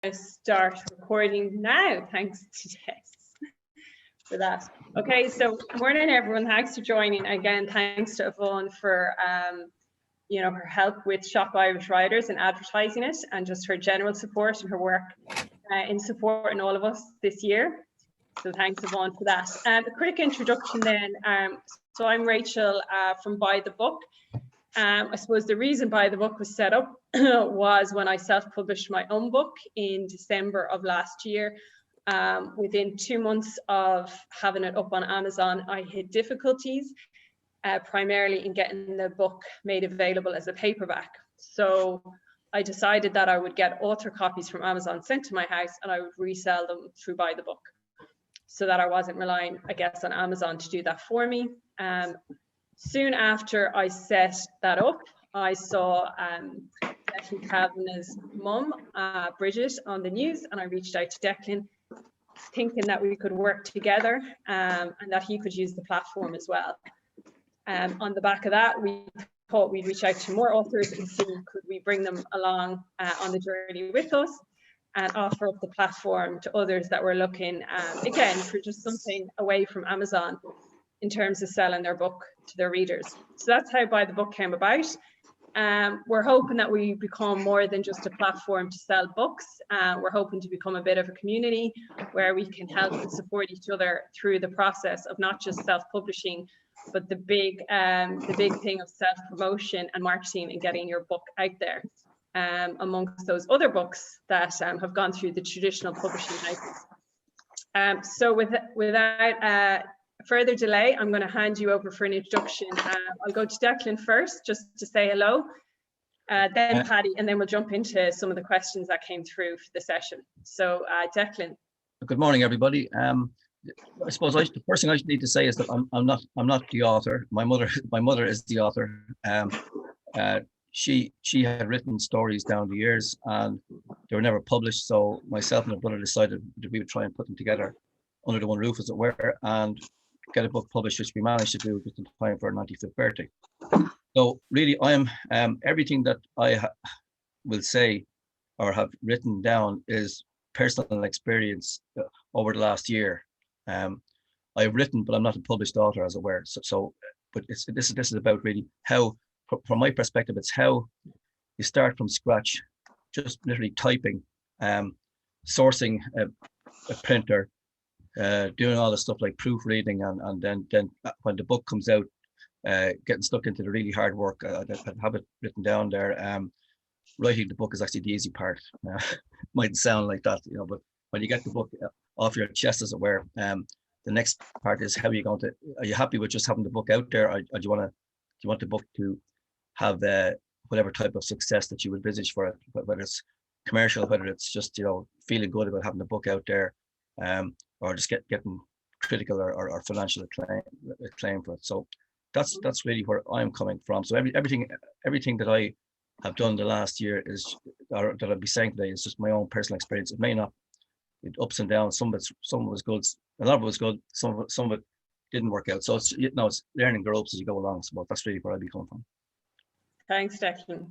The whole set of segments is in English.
to start recording now. Thanks to Jess for that. Okay, so morning everyone. Thanks for joining. Again, thanks to Yvonne for her help with Shop Irish Writers and advertising it, and just her general support and her work in supporting all of us this year. So thanks Yvonne for that. A quick introduction then. So I'm Rachel from Buy the Book. I suppose the reason Buy the Book was set up was when I self-published my own book in December of last year. Within 2 months of having it up on Amazon, I hit difficulties, primarily in getting the book made available as a paperback. So I decided that I would get author copies from Amazon sent to my house, and I would resell them through Buy the Book, so that I wasn't relying, I guess, on Amazon to do that for me. Soon after I set that up, I saw Declan Kavanagh's mum, Bridget, on the news, and I reached out to Declan, thinking that we could work together and that he could use the platform as well. On the back of that, we thought we'd reach out to more authors and see could we bring them along on the journey with us and offer up the platform to others that were looking, again, for just something away from Amazon in terms of selling their book to their readers. So that's how Buy the Book came about. We're hoping that we become more than just a platform to sell books. We're hoping to become a bit of a community where we can help and support each other through the process of not just self-publishing, but the big thing of self-promotion and marketing and getting your book out there amongst those other books that have gone through the traditional publishing houses. So without further delay, I'm going to hand you over for an introduction. I'll go to Declan first, just to say hello, then Paddy, and then we'll jump into some of the questions that came through for the session. So Declan. Good morning, everybody. I suppose the first thing I need to say is that I'm not the author. My mother is the author. She had written stories down the years and they were never published. So myself and my brother decided that we would try and put them together under the one roof, as it were, and get a book published, which we managed to do just in time for her 95th birthday. So really, I am everything that I will say or have written down is personal experience over the last year. I've written, but I'm not a published author, as it were. But this is about really how, from my perspective, it's how you start from scratch, just literally typing, sourcing a printer, doing all the stuff like proofreading, and then when the book comes out, getting stuck into the really hard work. I have it written down there. Writing the book is actually the easy part. Might sound like that, but when you get the book off your chest, as it were, the next part is how are you happy with just having the book out there, or do you want the book to have whatever type of success that you envisage for it, whether it's commercial, whether it's just feeling good about having the book out there, or just getting critical or financial acclaim for it. So that's really where I'm coming from. So everything that I have done the last year or that I'll be saying today is just my own personal experience. It may not, ups and downs. Some of it was good, a lot of it was good. Some of it didn't work out. So it's learning the ropes as you go along. So that's really where I'll be coming from. Thanks, Declan.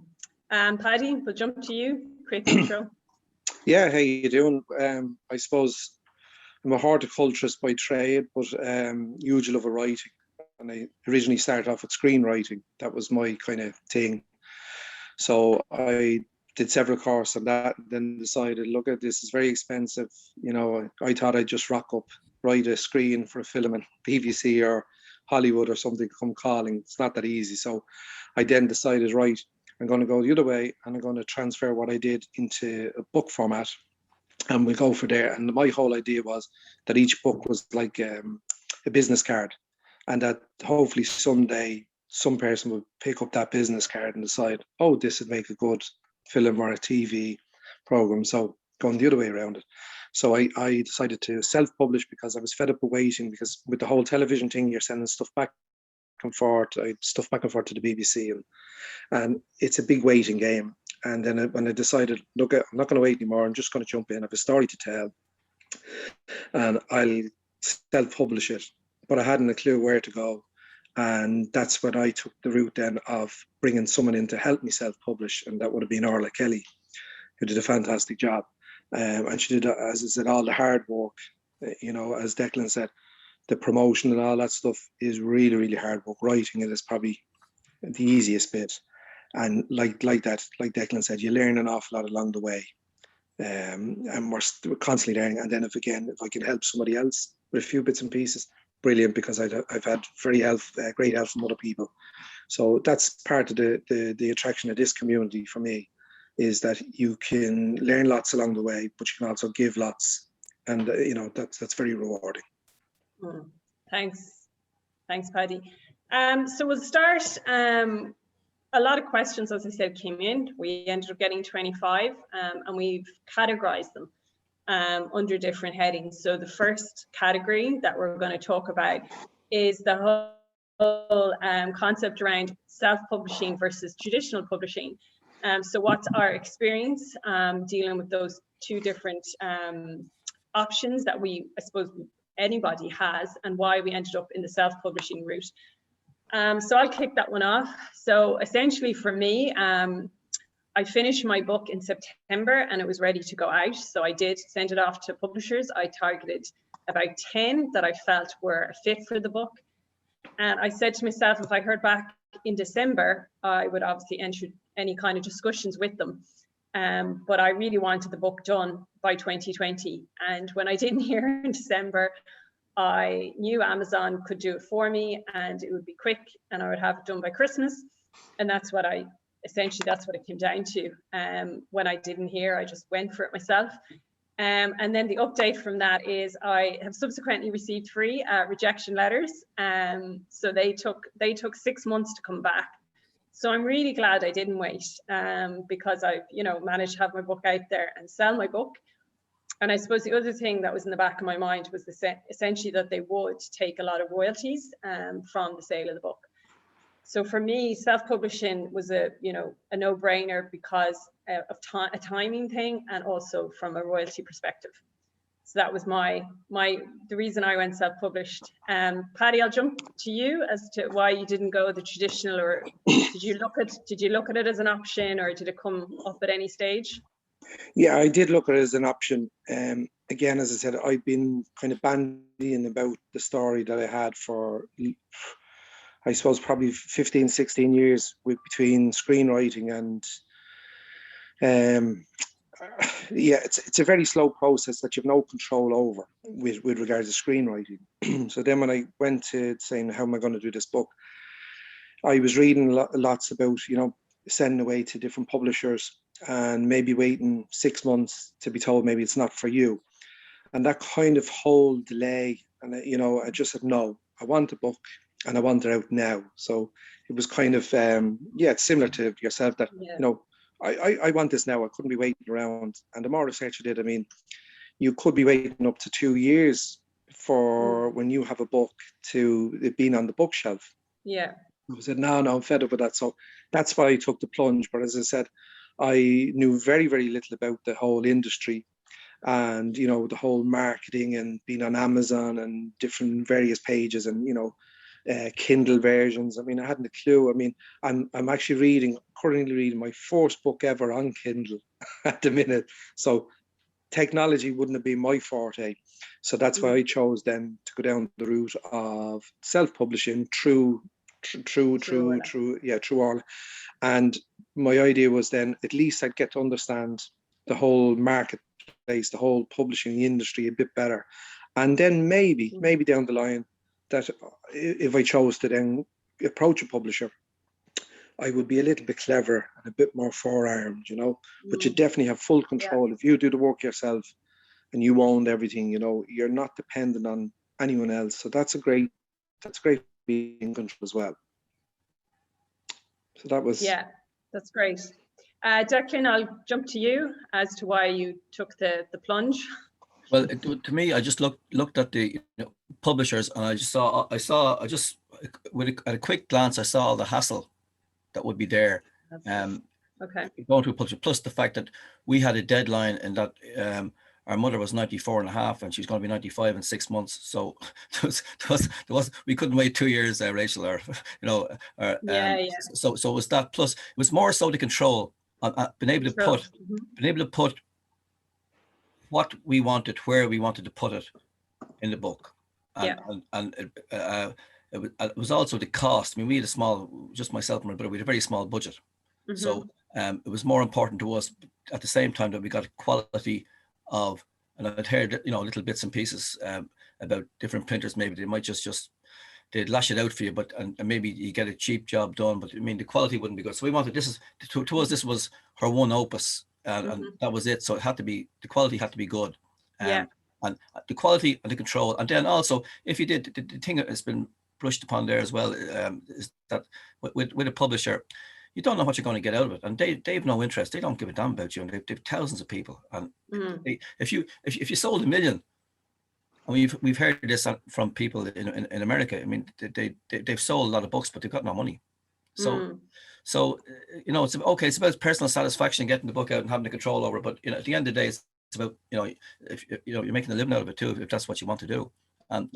Paddy, we'll jump to you. Quick intro. Yeah, how you doing? I suppose I'm a horticulturist by trade, but huge love of writing. And I originally started off with screenwriting. That was my kind of thing. So I did several courses on that, and then decided, look, at this is very expensive. I thought I'd just rock up, write a screen for a film in BBC or Hollywood or something come calling. It's not that easy. So I then decided, right, I'm going to go the other way, and I'm going to transfer what I did into a book format, and we'll go for there. And my whole idea was that each book was like a business card, and that hopefully someday some person would pick up that business card and decide, oh, this would make a good film or a TV program. So going the other way around it. So I decided to self-publish because I was fed up of waiting, because with the whole television thing, you're sending stuff back and forth. I stuff back and forth to the BBC, and it's a big waiting game. And then when I decided, look, I'm not going to wait anymore, I'm just going to jump in. I have a story to tell, and I'll self-publish it. But I hadn't a clue where to go. And that's when I took the route then of bringing someone in to help me self-publish. And that would have been Orla Kelly, who did a fantastic job. And she did, as I said, all the hard work. As Declan said, the promotion and all that stuff is really, really hard work. Writing it is probably the easiest bit. And like Declan said, you learn an awful lot along the way. And we're constantly learning. And then if I can help somebody else with a few bits and pieces, brilliant, because I've had great help from other people. So that's part of the attraction of this community for me, is that you can learn lots along the way, but you can also give lots, and that's very rewarding. Thanks, Paddy. So we'll start. A lot of questions, as I said, came in. We ended up getting 25, and we've categorized them under different headings. So the first category that we're going to talk about is the whole concept around self-publishing versus traditional publishing. So what's our experience dealing with those two different options that I suppose anybody has, and why we ended up in the self-publishing route. So I'll kick that one off. So essentially for me, I finished my book in September and it was ready to go out. So I did send it off to publishers. I targeted about 10 that I felt were a fit for the book. And I said to myself, if I heard back in December, I would obviously enter any kind of discussions with them. But I really wanted the book done by 2020. And when I didn't hear in December, I knew Amazon could do it for me and it would be quick and I would have it done by Christmas. And that's what it came down to. When I didn't hear, I just went for it myself. And then the update from that is I have subsequently received 3 rejection letters. So they took 6 months to come back. So I'm really glad I didn't wait, because I've managed to have my book out there and sell my book. And I suppose the other thing that was in the back of my mind was essentially that they would take a lot of royalties from the sale of the book. So for me, self-publishing was a no-brainer because of a timing thing and also from a royalty perspective. So that was the reason I went self-published. Paddy, I'll jump to you as to why you didn't go the traditional, or did you look at it as an option, or did it come up at any stage? Yeah, I did look at it as an option. Again, as I said, I've been kind of bandying about the story that I had for, I suppose, probably 15, 16 years between screenwriting and, it's a very slow process that you've no control over with regards to screenwriting. So then when I went to saying, how am I going to do this book? I was reading lots about, sending away to different publishers and maybe waiting 6 months to be told maybe it's not for you. And that kind of whole delay, and I just said, no, I want a book and I want it out now. So it was kind of, it's similar to yourself that, I want this now. I couldn't be waiting around. And the more research I did, you could be waiting up to 2 years for when you have a book to it being on the bookshelf. Yeah. I said, no, I'm fed up with that. So that's why I took the plunge. But as I said, I knew very, very little about the whole industry and, the whole marketing and being on Amazon and different various pages and, Kindle versions. I hadn't a clue. I'm actually currently reading my 4th book ever on Kindle at the minute. So technology wouldn't have been my forte. So that's why I chose then to go down the route of self-publishing through all. And my idea was then at least I'd get to understand the whole marketplace, the whole publishing industry a bit better. And then maybe down the line that if I chose to then approach a publisher, I would be a little bit clever and a bit more forearmed, but you definitely have full control. If you do the work yourself and you owned everything, you're not dependent on anyone else. So that's great being in control as well. So that was... Yeah, that's great. Declan, I'll jump to you as to why you took the plunge. Well, to me, I just looked at the publishers, and at a quick glance, I saw all the hassle that would be there. Okay. Going to a publisher, plus the fact that we had a deadline and that our mother was 94 and a half and she's going to be 95 in 6 months. So we couldn't wait 2 years, Rachel, So it was that, plus it was more so the control, being able to put what we wanted, where we wanted to put it in the book. Yeah. And it was also the cost. I mean, we had a small, just myself and my brother, we had a very small budget. So it was more important to us at the same time that we got quality of, and I'd heard, little bits and pieces about different printers. Maybe they might just they'd lash it out for you, but and maybe you get a cheap job done, but I mean, the quality wouldn't be good. So we wanted, to us, this was her one opus, and that was it. So it had to be, the quality had to be good. And the quality and the control. And then also, if you did, the thing that has been brushed upon there as well, is that with a publisher, you don't know what you're going to get out of it, and they've no interest. They don't give a damn about you, and they've thousands of people. And if you sold 1 million, I mean, we've heard this from people in America. I mean, they've sold a lot of books, but they've got no money. So it's okay. It's about personal satisfaction, getting the book out and having the control over it. But at the end of the day, it's about if you're making a living out of it too, if that's what you want to do. And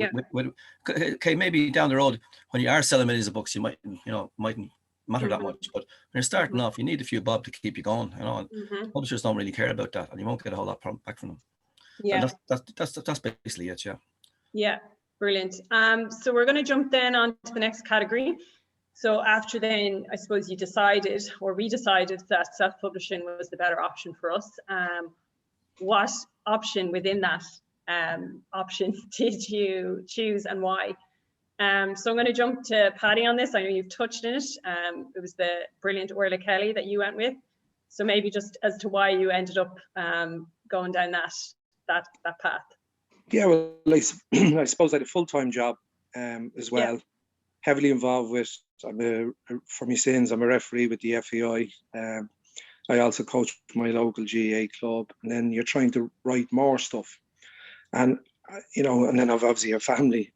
okay, maybe down the road when you are selling millions of books, you mightn't matter that much. But when you're starting off, you need a few bob to keep you going. And publishers don't really care about that, and you won't get a whole lot back from them. Yeah, and that's basically it. Yeah, brilliant. So we're going to jump then on to the next category. So after then, I suppose we decided that self-publishing was the better option for us. What option within that option did you choose, and why? So I'm going to jump to Paddy on this. I know you've touched on it. It was the brilliant Orla Kelly that you went with. So maybe just as to why you ended up going down that path. Yeah, well, I suppose I had a full-time job as well. Heavily involved with, for my sins, I'm a referee with the FEI. I also coach my local GA club, and then you're trying to write more stuff. And, and then I've obviously a family.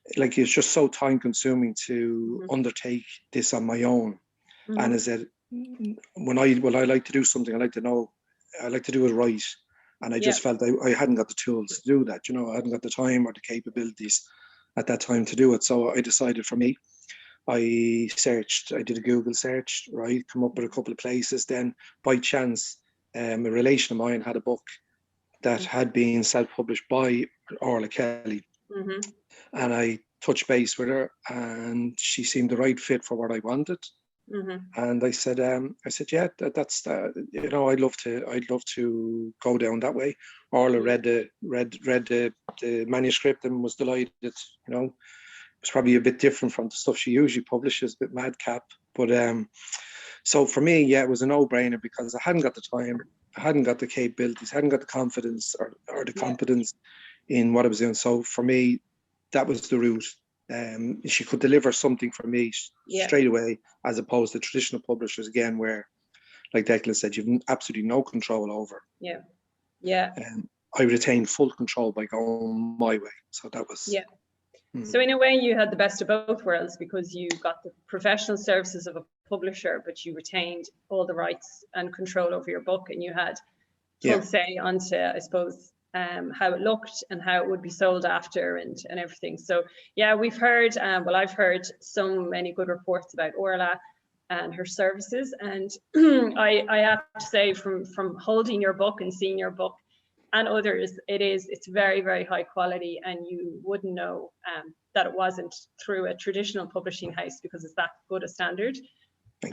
It's just so time consuming to undertake this on my own. And as I said, when I like to do something, I like to do it right. And I just felt I hadn't got the tools to do that. I hadn't got the time or the capabilities at that time to do it. So I decided for me, I did a Google search, right? Come up with a couple of places. Then by chance, a relation of mine had a book that had been self-published by Orla Kelly. And I touched base with her, and she seemed the right fit for what I wanted. And I said, yeah, that's I'd love to go down that way. Orla read the manuscript and was delighted. It's probably a bit different from the stuff she usually publishes, a bit madcap. But so for me, yeah, it was a no-brainer because I hadn't got the time, I hadn't got the capabilities, hadn't got the confidence or the competence in what I was doing. So for me, that was the route. She could deliver something for me straight away, as opposed to traditional publishers, again, where, like Declan said, you've absolutely no control over. I retained full control by going my way. So that was... So in a way, you had the best of both worlds, because you got the professional services of a publisher, but you retained all the rights and control over your book, and you had full say onto, I suppose, how it looked and how it would be sold after and everything. So yeah, we've heard, I've heard so many good reports about Orla and her services, and I have to say, from holding your book and seeing your book and others, it's very, very high quality, and you wouldn't know that it wasn't through a traditional publishing house, because it's that good a standard. So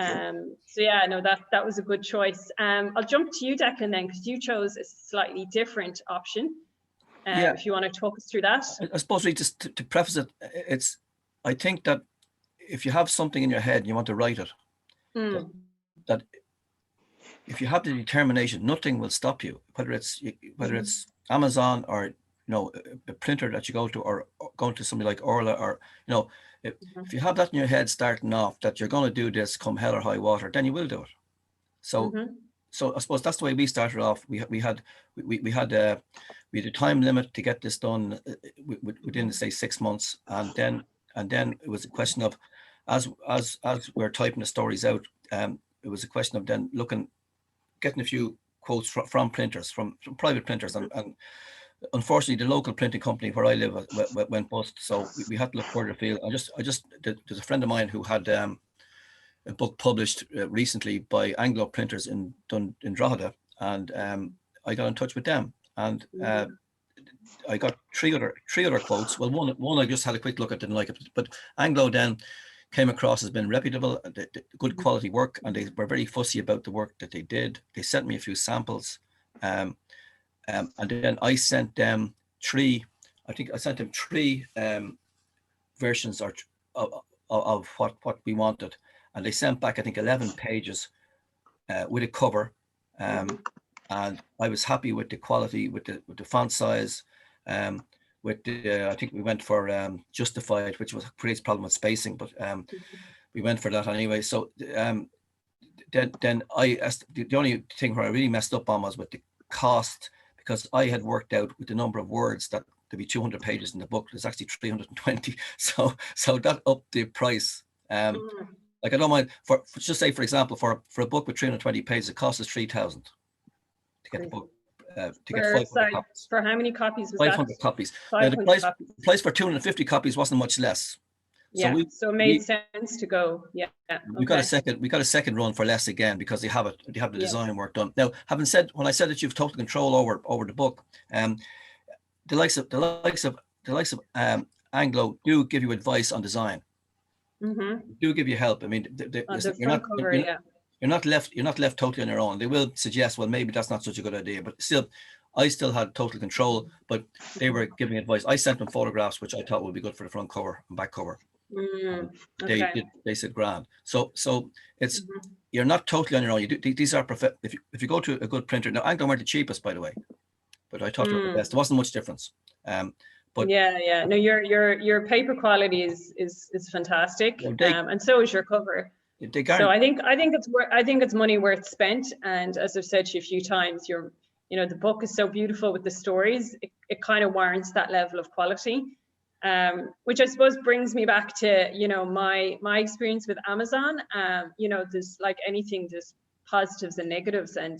yeah, no, that was a good choice. I'll jump to you, Declan, then, because you chose a slightly different option. If you want to talk us through that. I suppose really just to preface it, I think that if you have something in your head and you want to write it, that if you have the determination, nothing will stop you, whether it's Amazon or a printer that you go to, or going to somebody like Orla, or if you have that in your head starting off, that you're going to do this come hell or high water, then you will do it. So I suppose that's the way we started off. We had a time limit to get this done within, say, 6 months, and then it was a question of, as we're typing the stories out, it was a question of then getting a few quotes from printers, from private printers, and unfortunately the local printing company where I live went bust, so we had to look further afield. There's a friend of mine who had a book published recently by Anglo Printers in Drogheda, and I got in touch with them, and I got three other quotes. Well, one I just had a quick look at, didn't like it, but Anglo then came across as being reputable, good quality work, and they were very fussy about the work that they did. They sent me a few samples, and then I sent them three versions of what we wanted, and they sent back, I think, 11 pages with a cover, and I was happy with the quality, with the font size, with the I think we went for Justified, which creates problem with spacing, but we went for that anyway. So then the only thing where I really messed up on was with the cost, because I had worked out with the number of words that there'd be 200 pages in the book. There's actually 320, so that upped the price. Like, I don't mind, for just say, for example, for a book with 320 pages, it costs us 3,000 to get the book, to get 500 copies. For how many copies was 500 that? copies. 500 Now, the copies. price for 250 copies wasn't much less. Yeah, so it made sense to go. Yeah. We got a second run for less again, because they have the design work done. Now, when I said that you've total control over the book, the likes of Anglo do give you advice on design. Do give you help. I mean, you're not left totally on your own. They will suggest, well, maybe that's not such a good idea, but still, I still had total control, but they were giving advice. I sent them photographs, which I thought would be good for the front cover and back cover. They said grand. So it's you're not totally on your own. These are if you go to a good printer. Now, Anglo weren't the cheapest, by the way, but I thought they were the best. There wasn't much difference. But no, your paper quality is fantastic, and so is your cover. So I think it's money worth spent. And as I've said to you a few times, the book is so beautiful with the stories. It kind of warrants that level of quality. Which I suppose brings me back to, my experience with Amazon. There's like anything, there's positives and negatives, and,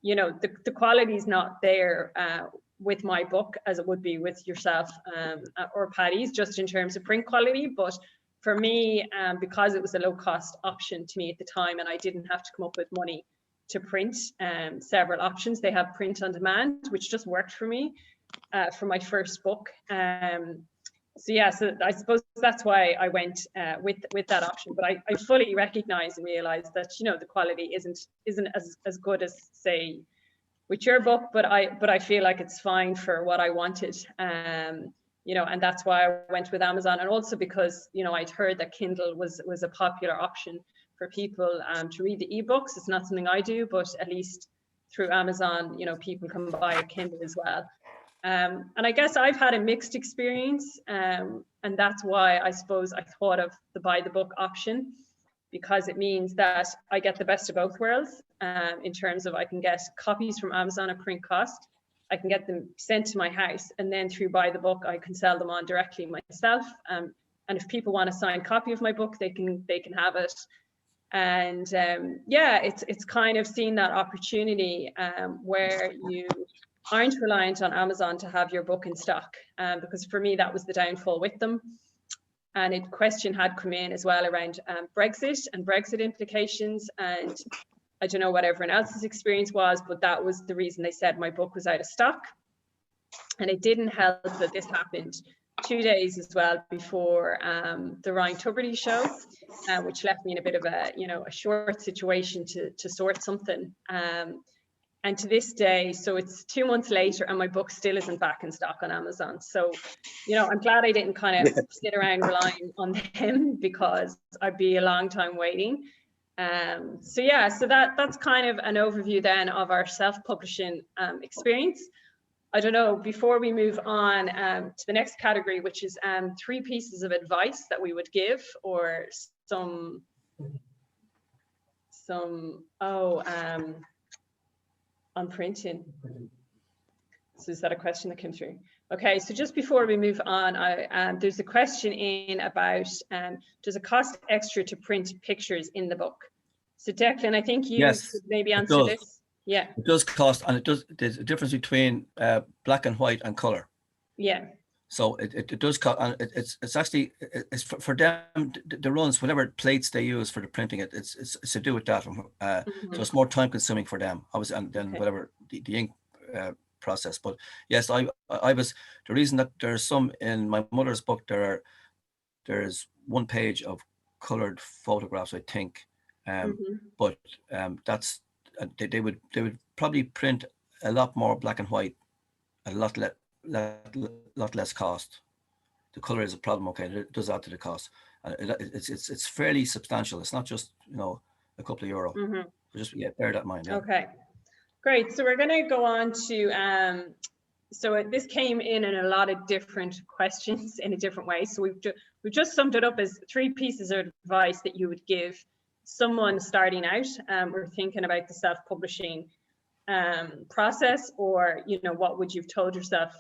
the quality is not there with my book as it would be with yourself or Paddy's, just in terms of print quality. But for me, because it was a low cost option to me at the time, and I didn't have to come up with money to print several options, they have print on demand, which just worked for me for my first book. So I suppose that's why I went with that option. But I fully recognize and realize that the quality isn't as good as, say, with your book, but I feel like it's fine for what I wanted. And that's why I went with Amazon, and also because I'd heard that Kindle was a popular option for people to read the ebooks. It's not something I do, but at least through Amazon, people can buy a Kindle as well. And I guess I've had a mixed experience, and that's why I suppose I thought of the buy the book option, because it means that I get the best of both worlds in terms of I can get copies from Amazon at print cost, I can get them sent to my house, and then through buy the book I can sell them on directly myself. And if people want a signed copy of my book, they can have it. And it's kind of seen that opportunity where you aren't reliant on Amazon to have your book in stock, because for me that was the downfall with them. And a question had come in as well around Brexit and Brexit implications, and I don't know what everyone else's experience was, but that was the reason they said my book was out of stock. And it didn't help that this happened 2 days as well before the Ryan Tubridy show, which left me in a bit of a short situation to sort something. And to this day, so it's 2 months later, and my book still isn't back in stock on Amazon. So, I'm glad I didn't kind of sit around relying on them, because I'd be a long time waiting. So that's kind of an overview then of our self-publishing experience. I don't know, before we move on to the next category, which is 3 pieces of advice that we would give, or on printing. So is that a question that came through? Okay, so just before we move on, there's a question in about, does it cost extra to print pictures in the book? So Declan, I think you could maybe answer this. Yeah. It does cost, and there's a difference between black and white and color. Yeah. So it does cost, and it's actually for them, the runs, whatever plates they use for the printing, it's to do with that. So it's more time consuming for them, obviously, and then whatever the ink process. But yes, I was, the reason that there's some in my mother's book, there's one page of colored photographs, I think, but that's they would probably print a lot more black and white, a lot less cost. The color is a problem, okay, it does add to the cost. It's fairly substantial. It's not just, you know, a couple of euro. So just bear that in mind. Yeah. Okay, great. So we're going to go on to so this came in a lot of different questions in a different way. So we've just summed it up as 3 pieces of advice that you would give someone starting out. We're thinking about the self-publishing process, or, you know, what would you've told yourself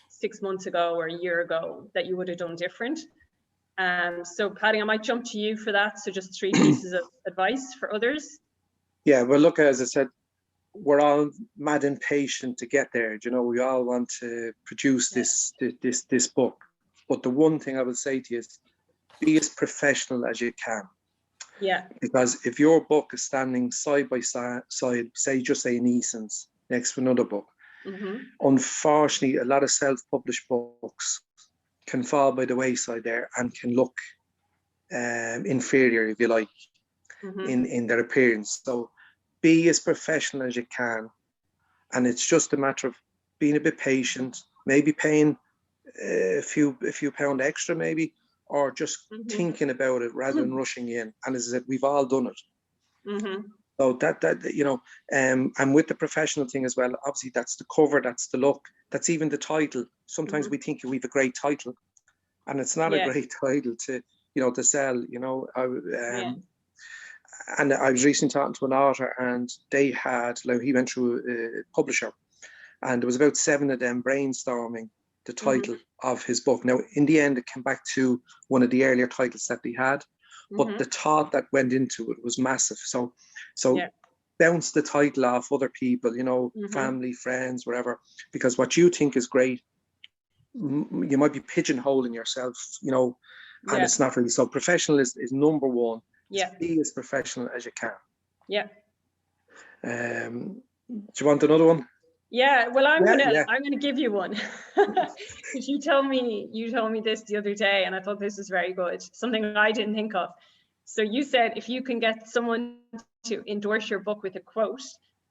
6 months ago or a year ago that you would have done different? So Paddy, I might jump to you for that. So just 3 pieces of advice for others. Yeah, well, look, as I said, we're all mad impatient to get there. You know, we all want to produce this book. But the one thing I would say to you is, be as professional as you can. Yeah. Because if your book is standing side by side, say in Eason's next to another book, unfortunately, a lot of self-published books can fall by the wayside there and can look inferior, if you like, in their appearance. So be as professional as you can, and it's just a matter of being a bit patient, maybe paying a few pound extra, maybe, or just thinking about it rather than rushing in. And as I said, we've all done it. So that you know, and with the professional thing as well, obviously that's the cover, that's the look, that's even the title. Sometimes we think we've a great title, and it's not a great title to, you know, to sell, you know. And I was recently talking to an author, and they had, like, he went through a publisher, and there was about 7 of them brainstorming the title of his book. Now, in the end, it came back to one of the earlier titles that they had, but the thought that went into it was massive. So bounce the title off other people, you know, family, friends, whatever, because what you think is great, you might be pigeonholing yourself, you know, and it's not really. So professional is number one. Yeah. Be as professional as you can. Yeah. Do you want another one? Yeah. Well, I'm gonna give you one, because you told me this the other day, and I thought this was very good. Something I didn't think of. So you said if you can get someone to endorse your book with a quote,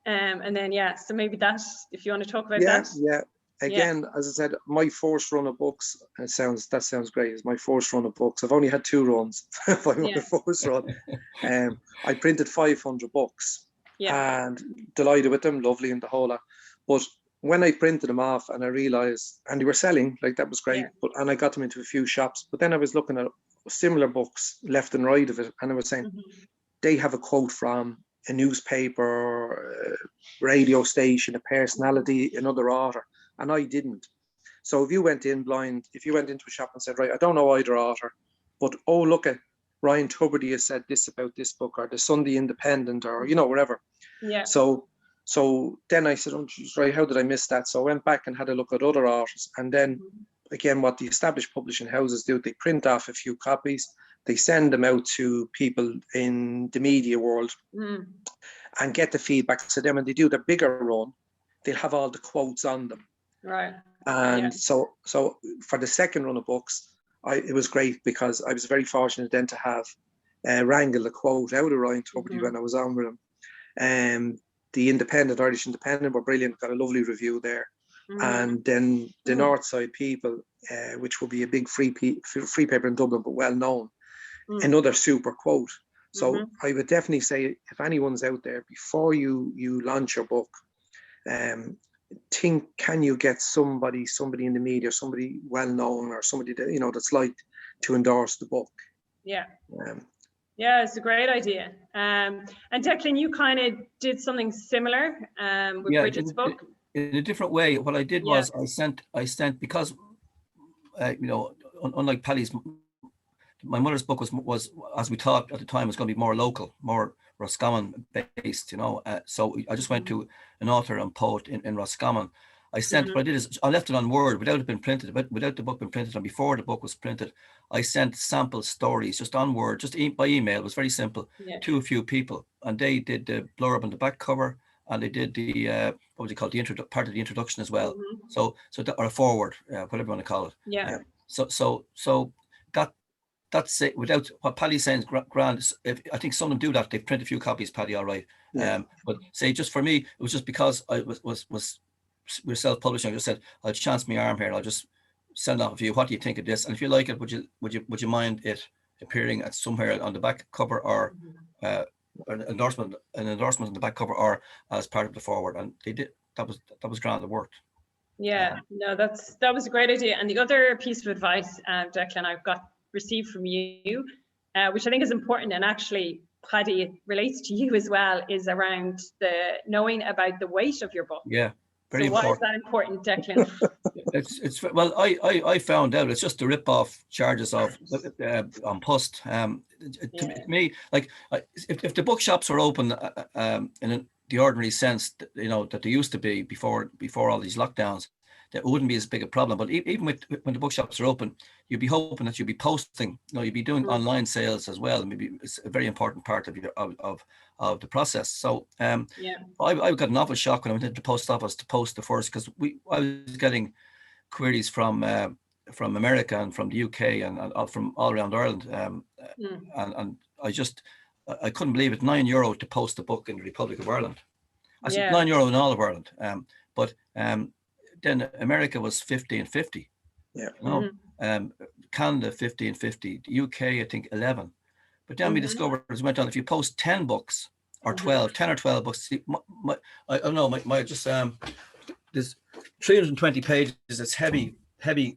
and then so maybe that's, if you want to talk about that. Yeah. Again, as I said, my first run of books, that sounds great. It's my first run of books. I've only had 2 runs. My first run. I printed 500 books, and delighted with them, lovely and the whole lot. But when I printed them off and I realised, and they were selling, like, that was great. And I got them into a few shops. But then I was looking at similar books left and right of it, and I was saying, they have a quote from a newspaper, a radio station, a personality, another author. And I didn't. So if you went in blind, if you went into a shop and said, right, I don't know either author, but oh, look at Ryan Tubridy has said this about this book, or the Sunday Independent, or, you know, whatever. Yeah. So then I said, oh, geez, right, how did I miss that? So I went back and had a look at other authors. And then again, what the established publishing houses do, they print off a few copies, they send them out to people in the media world and get the feedback. So then when they do their bigger run, they'll have all the quotes on them. Right. And so for the second run of books, it was great, because I was very fortunate then to have wrangled a quote out of Ryan Tubridy when I was on with him. The Irish Independent were brilliant, got a lovely review there. And then the Northside People, which will be a big free paper in Dublin, but well known, another super quote. So I would definitely say, if anyone's out there, before you launch your book, think, can you get somebody in the media, somebody well known, or somebody that, you know, that's liked, to endorse the book? Yeah. It's a great idea. And Declan, you kind of did something similar with Bridget's book. In a different way. What I did was I sent because you know, unlike Paddy's, my mother's book was, as we thought at the time, was going to be more local, more Roscommon based, you know. So I just went to an author and poet in Roscommon. I sent, what I did is I left it on Word without it being printed, without the book being printed, and before the book was printed, I sent sample stories just on Word, just by email. It was very simple to a few people, and they did the blurb on the back cover, and they did the what would you call it, the part of the introduction as well. Mhm. So or a forward, whatever you want to call it. Yeah. So that's it. Without what Paddy's saying is grand. If I think some of them do that, they print a few copies, Paddy, all right. Yeah. But say just for me, it was just because I we're self-publishing. I just said I'll chance my arm here. I'll just send off a few. What do you think of this? And if you like it, would you mind it appearing at somewhere on the back cover, or an endorsement on the back cover, or as part of the forward? And they did. That was grand. It worked. Yeah, no, that was a great idea. And the other piece of advice, Declan, I've received from you, which I think is important, and actually, Paddy, it relates to you as well, is around the knowing about the weight of your book. Yeah, very so why important. is that important, Declan? It's well, I found out it's just the rip-off charges of on post. To me, like if the bookshops were open in the ordinary sense, that they used to be before all these lockdowns, that wouldn't be as big a problem. But even when the bookshops are open, you'd be hoping that you'd be posting, you'd be doing online sales as well. Maybe it's a very important part of your of the process. So I got an awful shock when I went into the post office to post the first, because I was getting queries from America and from the UK and from all around Ireland, and I couldn't believe it. €9 to post a book in the Republic of Ireland. I said €9 in all of Ireland, but then America was $15.50. Yeah. Canada $15.50. The UK I think 11. But then we discovered as we went on, if you post 10 books or 12, 10 or 12 books, see, I don't know, my just there's 320 pages. It's heavy,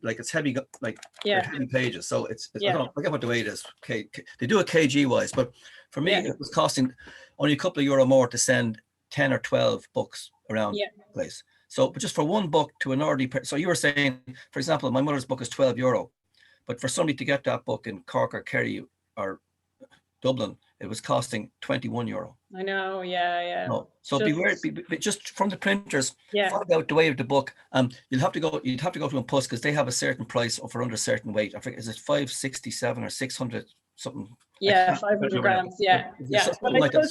like it's heavy, like heavy pages. So it's I forget what the weight is. Okay, they do it kg wise, but for me it was costing only a couple of euro more to send 10 or 12 books around the place. So, but just for one book to an ordinary, so you were saying, for example, my mother's book is €12, but for somebody to get that book in Cork or Kerry or Dublin, it was costing €21. I know, yeah. No. So just from the printers, find out the weight of the book. You'd have to go to a post, because they have a certain price for under a certain weight. I forget, is it 567 or 600 something? Yeah, 500 grams. Yeah. Something like that.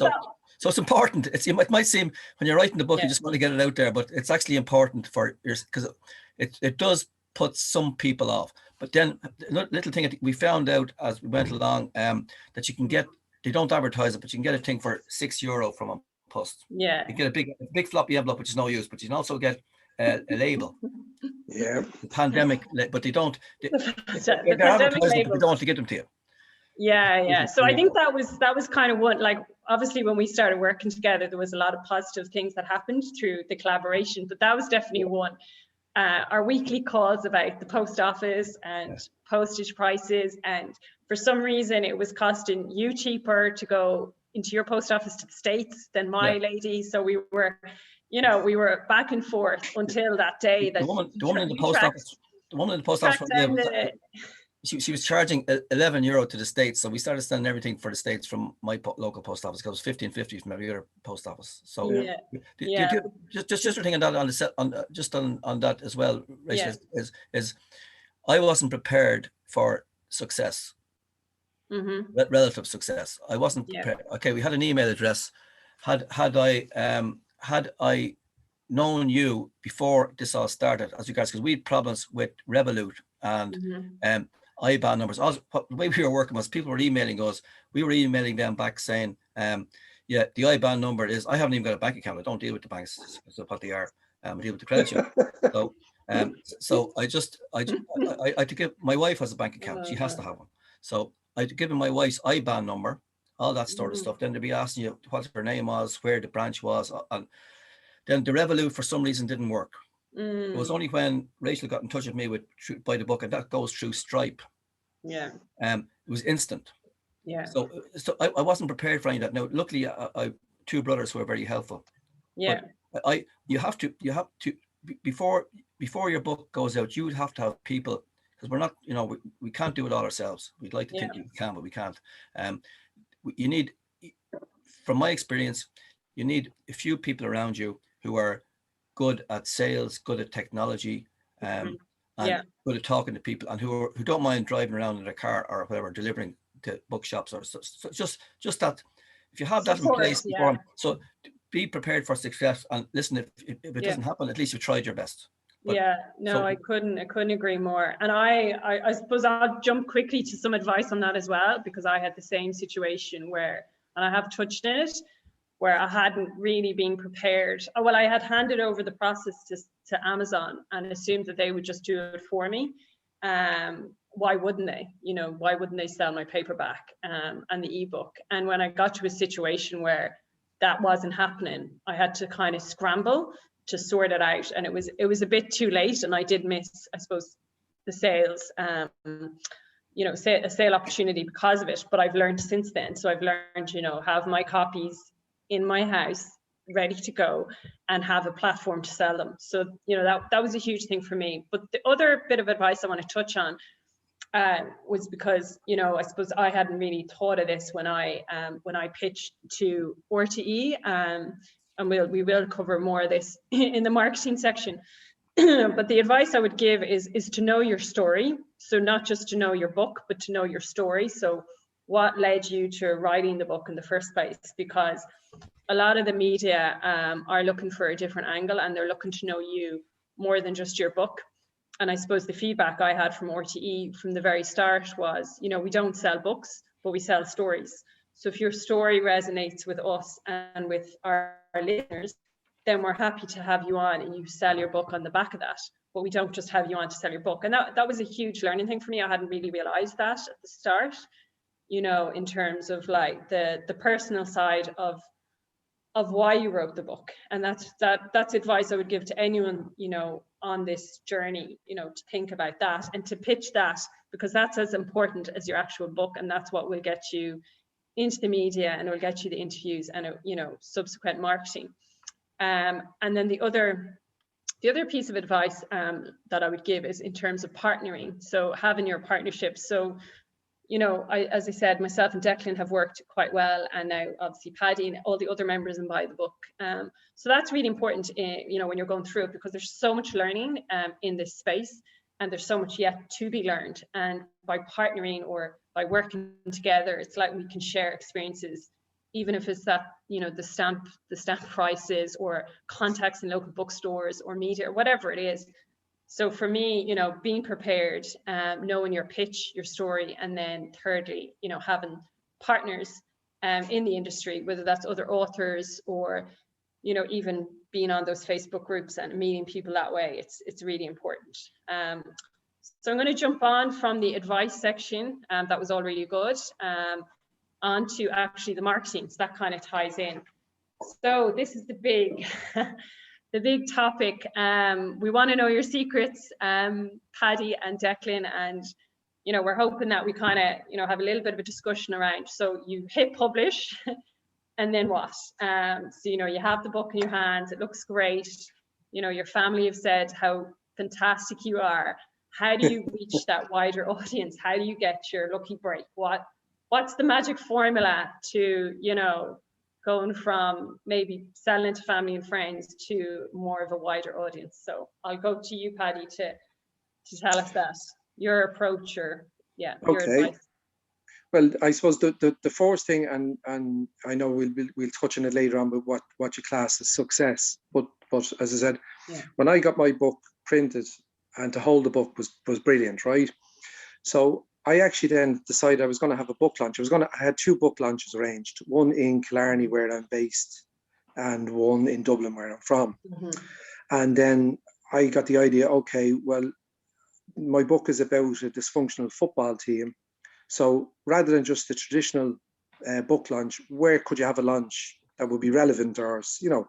So it's important. It might seem when you're writing the book, you just want to get it out there, but it's actually important for because it does put some people off. But then little thing we found out as we went along, that you can get, they don't advertise it, but you can get a thing for €6 from a post. Yeah. You get a big floppy envelope, which is no use, but you can also get a label. Yeah. The pandemic, but they don't. They're pandemic advertising, but they labels. don't want to get them to you. Yeah. So I think that was kind of what, like, obviously when we started working together, there was a lot of positive things that happened through the collaboration, but that was definitely one. Our weekly calls about the post office and postage prices, and for some reason it was costing you cheaper to go into your post office to the States than my lady. So we were back and forth until that day that the woman in the post office, she was charging €11 to the States. So we started sending everything for the States from my local post office, because it was $15.50 from every other post office. So just a thing on that, on that as well, Rachel, is I wasn't prepared for success, relative success. I wasn't prepared. Okay, we had an email address. Had I known you before this all started, as regards, because we had problems with Revolut and IBAN numbers. Also, the way we were working was people were emailing us. We were emailing them back saying, the IBAN number is, I haven't even got a bank account. I don't deal with the banks, so what they are. I deal with the credit union. So I had to give, my wife has a bank account. She has to have one. So I had to give him my wife's IBAN number, all that sort of stuff. Then they'd be asking you what her name was, where the branch was. And then the Revolut for some reason didn't work. It was only when Rachel got in touch with me by the book, and that goes through Stripe. Yeah. It was instant. Yeah. So I wasn't prepared for any of that. Now, luckily, I two brothers who are very helpful. Yeah. But you have to before your book goes out, you would have to have people, because we're not, we can't do it all ourselves. We'd like to think we can, but we can't. You need, from my experience, you need a few people around you who are good at sales, good at technology, and good at talking to people, and who don't mind driving around in their car or whatever, delivering to bookshops, or so just that. If you have that in place before, so be prepared for success, and listen, if it doesn't happen, at least you tried your best. But, yeah, no, I couldn't agree more. And I suppose I'll jump quickly to some advice on that as well, because I had the same situation where, and I have touched in it, where I hadn't really been prepared. Well, I had handed over the process to Amazon and assumed that they would just do it for me. Why wouldn't they? You know, why wouldn't they sell my paperback and the ebook? And when I got to a situation where that wasn't happening, I had to kind of scramble to sort it out, and it was a bit too late, and I did miss, I suppose, the sales, you know, a sale opportunity because of it. But I've learned since then. So I've learned, you know, have my copies in my house ready to go and have a platform to sell them. So, you know, that was a huge thing for me. But the other bit of advice I want to touch on was because, you know, I suppose I hadn't really thought of this when I pitched to RTE, and we will cover more of this in the marketing section. But the advice I would give is to know your story. So not just to know your book, but to know your story. So what led you to writing the book in the first place? Because a lot of the media are looking for a different angle, and they're looking to know you more than just your book. And I suppose the feedback I had from RTE from the very start was, you know, we don't sell books, but we sell stories. So if your story resonates with us and with our listeners, then we're happy to have you on and you sell your book on the back of that. But we don't just have you on to sell your book. And that was a huge learning thing for me. I hadn't really realized that at the start, you know, in terms of like the personal side of why you wrote the book. And that's advice I would give to anyone, you know, on this journey, you know, to think about that and to pitch that, because that's as important as your actual book, and that's what will get you into the media and it will get you the interviews and, you know, subsequent marketing. And then the other piece of advice that I would give is in terms of partnering. So having your partnerships. So, you know, as I said, myself and Declan have worked quite well, and now obviously Paddy and all the other members in Buy the Book. So that's really important, you know, when you're going through it, because there's so much learning in this space, and there's so much yet to be learned. And by partnering or by working together, it's like we can share experiences, even if it's that, you know, the stamp prices or contacts in local bookstores or media or whatever it is. So for me, you know, being prepared, knowing your pitch, your story, and then thirdly, you know, having partners in the industry, whether that's other authors or, you know, even being on those Facebook groups and meeting people that way, it's really important. So I'm going to jump on from the advice section, that was all really good, on to actually the marketing. So that kind of ties in. So this is the big the big topic. We want to know your secrets, Paddy and Declan, and, you know, we're hoping that we kind of, you know, have a little bit of a discussion around. So you hit publish and then what? So, you know, you have the book in your hands, it looks great. You know, your family have said how fantastic you are. How do you reach that wider audience? How do you get your lucky break? What's the magic formula to, you know, going from maybe selling to family and friends to more of a wider audience? So I'll go to you, Paddy, to tell us that, your approach, or your advice. Well, I suppose the first thing, and I know we'll touch on it later on, but what you class as success. But as I said, when I got my book printed, and to hold the book was brilliant, right? So I actually then decided I was going to have a book launch. I had 2 book launches arranged, one in Killarney where I'm based, and one in Dublin where I'm from. Mm-hmm. And then I got the idea, okay, well, my book is about a dysfunctional football team. So rather than just the traditional book launch, where could you have a launch that would be relevant, or, you know,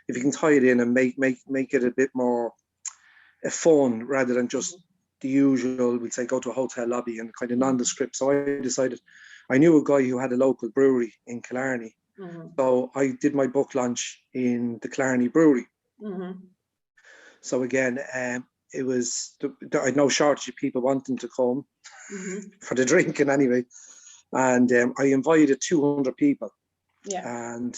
if you can tie it in and make it a bit more fun rather than just the usual, we'd say, go to a hotel lobby and kind of nondescript. So I decided, I knew a guy who had a local brewery in Killarney. Mm-hmm. So I did my book launch in the Killarney brewery. Mm-hmm. So again, it was, I had no shortage of people wanting to come for the drinking anyway. And I invited 200 people. Yeah. And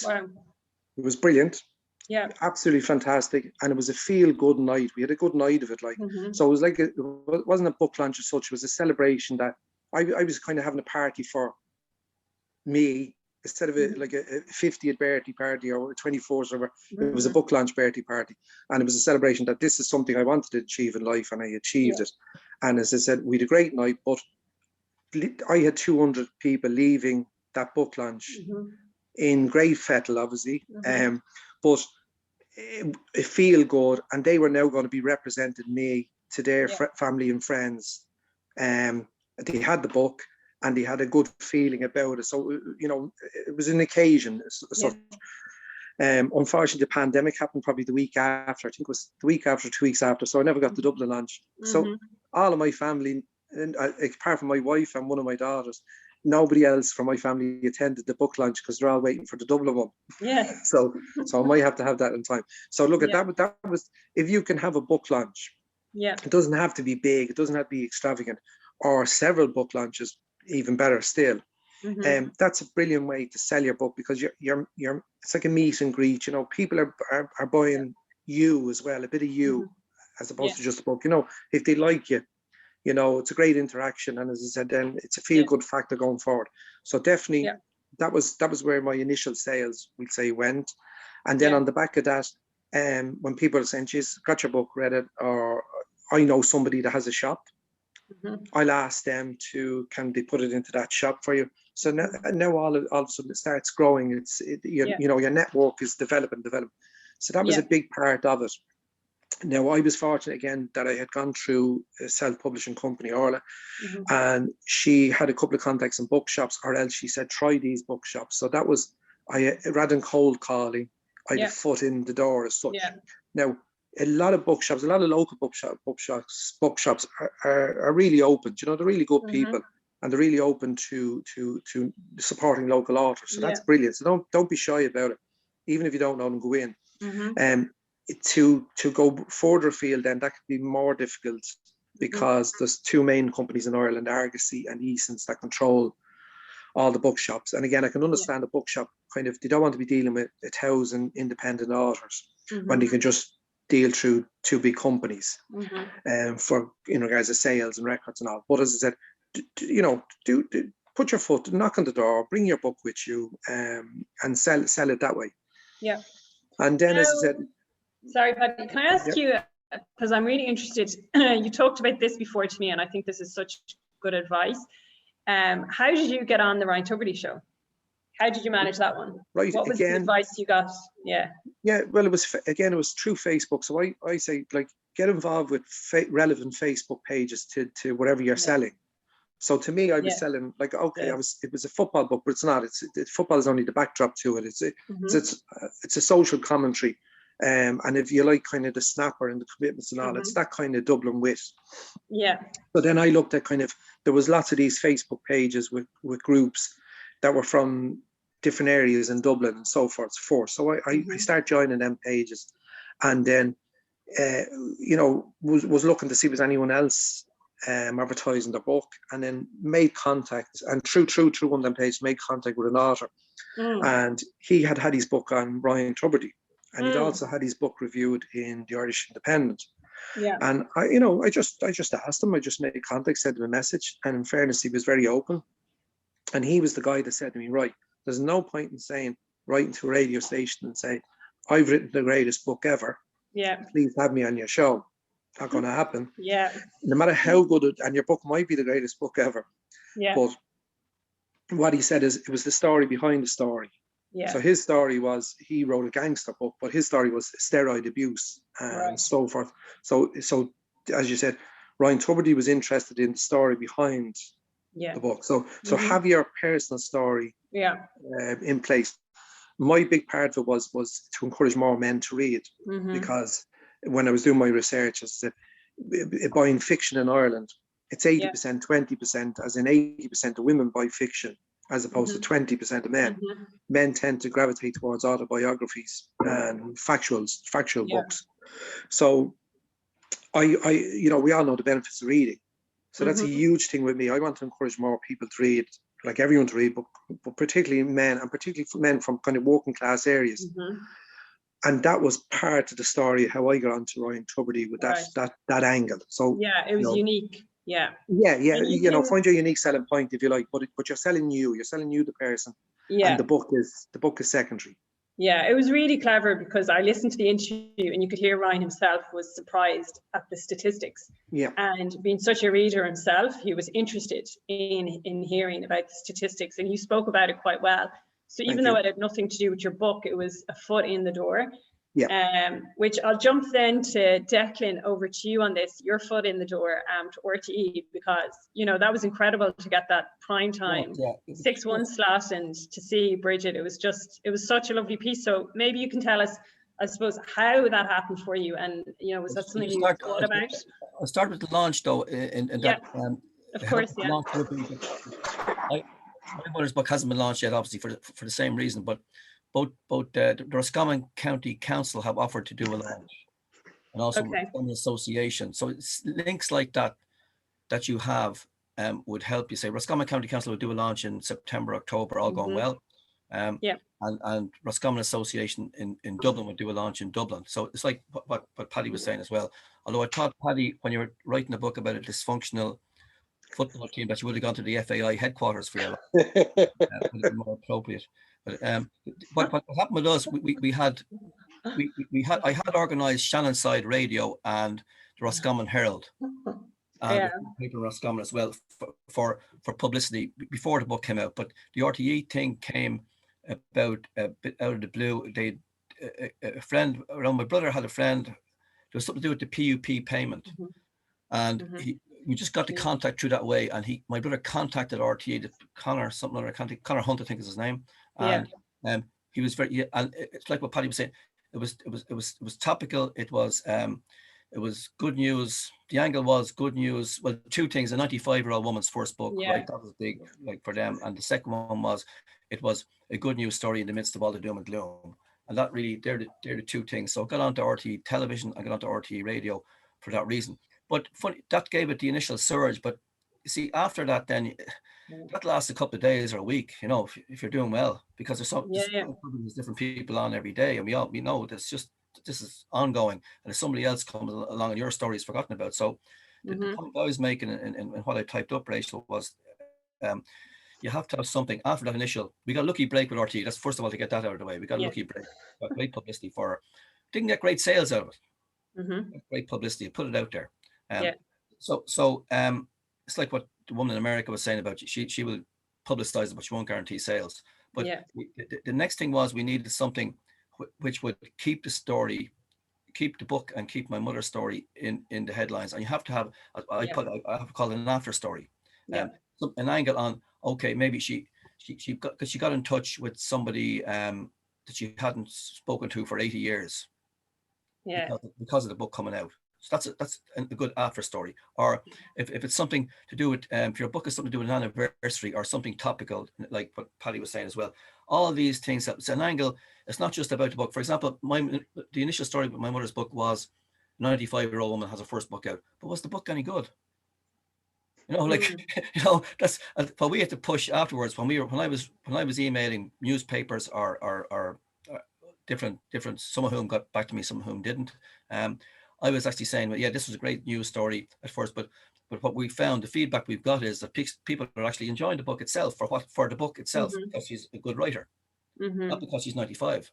it was brilliant. Yeah, absolutely fantastic, and it was a feel-good night. We had a good night of it, like so. It was like it wasn't a book launch as such. It was a celebration that I was kind of having a party for me instead of like a 50th birthday party or a 24th or whatever, it was a book launch birthday party. And it was a celebration that this is something I wanted to achieve in life, and I achieved it. And as I said, we had a great night, but I had 200 people leaving that book launch in great fettle, obviously, but it feel good, and they were now going to be representing me to their family and friends. They had the book, and they had a good feeling about it. So, you know, it was an occasion. So, unfortunately, the pandemic happened probably the week after. I think it was the week after, 2 weeks after. So I never got the Dublin launch. So all of my family, and apart from my wife and one of my daughters, nobody else from my family attended the book launch because they're all waiting for the Dublin one. Yeah. So I might have to have that in time. So look at that was, if you can have a book launch, it doesn't have to be big, it doesn't have to be extravagant, or several book launches, even better still. That's a brilliant way to sell your book, because you're it's like a meet and greet. You know, people are buying you as well, a bit of you, as opposed to just a book. You know, if they like you, you know, it's a great interaction, and as I said, then it's a feel-good factor going forward. So definitely, that was where my initial sales, we'll say, went. And then on the back of that, when people are saying, "Geez, got your book, read it," or I know somebody that has a shop, I'll ask them can they put it into that shop for you. So now all of a sudden it starts growing. You know, your network is developing. So that was a big part of it. Now, I was fortunate again that I had gone through a self-publishing company, Orla, and she had a couple of contacts in bookshops, or else she said, try these bookshops. So that was, rather than cold calling, I had a foot in the door as such. Now, a lot of bookshops, a lot of local bookshops are really open. You know, they're really good people, and they're really open to supporting local authors. So that's brilliant. So don't be shy about it. Even if you don't know them, go in. To go further afield, then that could be more difficult, because there's two main companies in Ireland, Argosy and Eason's, that control all the bookshops. And again, I can understand a bookshop kind of, they don't want to be dealing with 1,000 independent authors when they can just deal through two big companies for, in regards to sales and records and all. But as I said, you know, do put your foot, knock on the door, bring your book with you, and sell it that way. And then, as I said, sorry, Paddy, can I ask you, because I'm really interested, you talked about this before to me, and I think this is such good advice. How did you get on the Ryan Tubridy show? How did you manage that one? Right, what was the advice you got? Well, it was through Facebook. So I say, like, get involved with relevant Facebook pages to whatever you're selling. So to me, I was selling, like, okay, it was a football book, but it's not. Football is only the backdrop to it. It's a social commentary. And if you like kind of the snapper and the commitments and all, it's that kind of Dublin wit. So then I looked at there was lots of these Facebook pages with groups that were from different areas in Dublin and so forth. So I started joining them pages, and then, you know, was looking to see if there was anyone else advertising the book, and then made contact, and through one of them pages, made contact with an author. And he had his book on Ryan Tubridy. And he'd also had his book reviewed in the Irish Independent. And I just asked him, I just made contact, sent him a message. And in fairness, he was very open. And he was the guy that said to me, right, there's no point in writing to a radio station and say, I've written the greatest book ever. Please have me on your show. Not going to happen. No matter how good and your book might be the greatest book ever. But what he said is, it was the story behind the story. So his story was, he wrote a gangster book, but his story was steroid abuse and so forth. So as you said, Ryan Tubridy was interested in the story behind the book. So have your personal story in place. My big part of it was to encourage more men to read, because when I was doing my research, as I said, buying fiction in Ireland, it's 80%, 20%, as in 80% of women buy fiction, as opposed to 20% of men. Men tend to gravitate towards autobiographies and factual books. So we all know the benefits of reading. So that's a huge thing with me. I want to encourage more people to read, like everyone to read, but particularly men, and particularly men from kind of working class areas. And that was part of the story, how I got onto Ryan Tubridy with that angle. So it was unique. Yeah. Yeah, And you can, find your unique selling point if you like, but you're selling you the person, yeah. and the book is secondary. Yeah, it was really clever because I listened to the interview and you could hear Ryan himself was surprised at the statistics. Yeah. And being such a reader himself, he was interested in hearing about the statistics, and you spoke about it quite well. So even though it had nothing to do with your book, it was a foot in the door. Yeah. Which I'll jump then to Declan, over to you on this, your foot in the door to RTE, because, you know, that was incredible to get that prime time 6-1 slot, and to see Bridget, it was such a lovely piece. So maybe you can tell us, I suppose, how that happened for you, and, you know, was that something you thought about? I'll start with the launch though, in that. Of course, yeah. My mother's book hasn't been launched yet, obviously, for the same reason, but both the Roscommon County Council have offered to do a launch, and also an association. So it's links like that you have would help you. Say Roscommon County Council will do a launch in September, October, all going well. And Roscommon Association in Dublin would do a launch in Dublin. So it's like what Paddy was saying as well. Although I thought, Paddy, when you were writing a book about a dysfunctional football team, that you would have gone to the FAI headquarters for your life. Would have been more appropriate. But what happened with us, I had organised Shannonside Radio and the Roscommon Herald, and paper Roscommon as well, for publicity before the book came out. But the RTE thing came about a bit out of the blue. They a friend around, my brother had a friend. There was something to do with the PUP payment, and we just got the contact through that way. And my brother contacted RTE, Connor Hunt, I think is his name, and he was very. And it's like what Paddy was saying. It was topical. It was good news. The angle was good news. Well, two things: a 95-year-old woman's first book, right? That was big, like, for them. And the second one was, it was a good news story in the midst of all the doom and gloom. And that really, they're the two things. So I got onto RTE television, I got onto RTE radio for that reason. But funny, that gave it the initial surge. But you see, after that, then that lasts a couple of days or a week, you know, if you're doing well, because there's different people on every day, and we know this is ongoing, and if somebody else comes along and your story is forgotten about. So the point I was making and what I typed up, Rachel, was you have to have something after that initial. We got a lucky break with RTE. That's first of all, to get that out of the way. We got a lucky break, got great publicity for her. Didn't get great sales out of it. Great publicity, put it out there. So it's like what the woman in America was saying about, she will publicize it, but she won't guarantee sales. But the next thing was, we needed something which would keep the story, keep the book, and keep my mother's story in the headlines. And you have to have, I have to call it an after story, an angle on, okay, maybe she got in touch with somebody that she hadn't spoken to for 80 years, because of the book coming out. So that's a good after story. Or if it's something to do with, if your book is something to do with an anniversary or something topical, like what Paddy was saying as well, all of these things, it's an angle. It's not just about the book. For example, the initial story with my mother's book was, 95-year-old woman has her first book out, but was the book any good? You know, like, you know, that's what we had to push afterwards. When I was emailing newspapers or different, some of whom got back to me, some of whom didn't. I was actually saying, well, yeah, this was a great news story at first, but what we found, the feedback we've got, is that people are actually enjoying the book itself for the book itself, because she's a good writer, not because she's 95.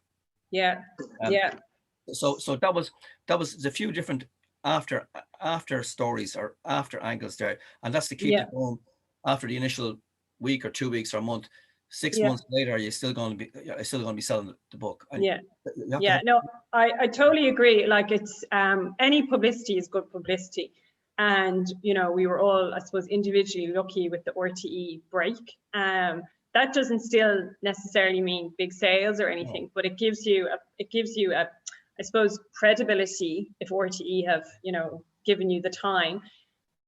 So that was a few different after stories or after angles there, and that's to keep it going after the initial week or 2 weeks or a month. 6 months later, you're still going to be selling the book. And no, I totally agree. Like, it's any publicity is good publicity, and, you know, we were all, I suppose, individually lucky with the RTE break. That doesn't still necessarily mean big sales or anything, but it gives you a I suppose, credibility. If RTE have, you know, given you the time,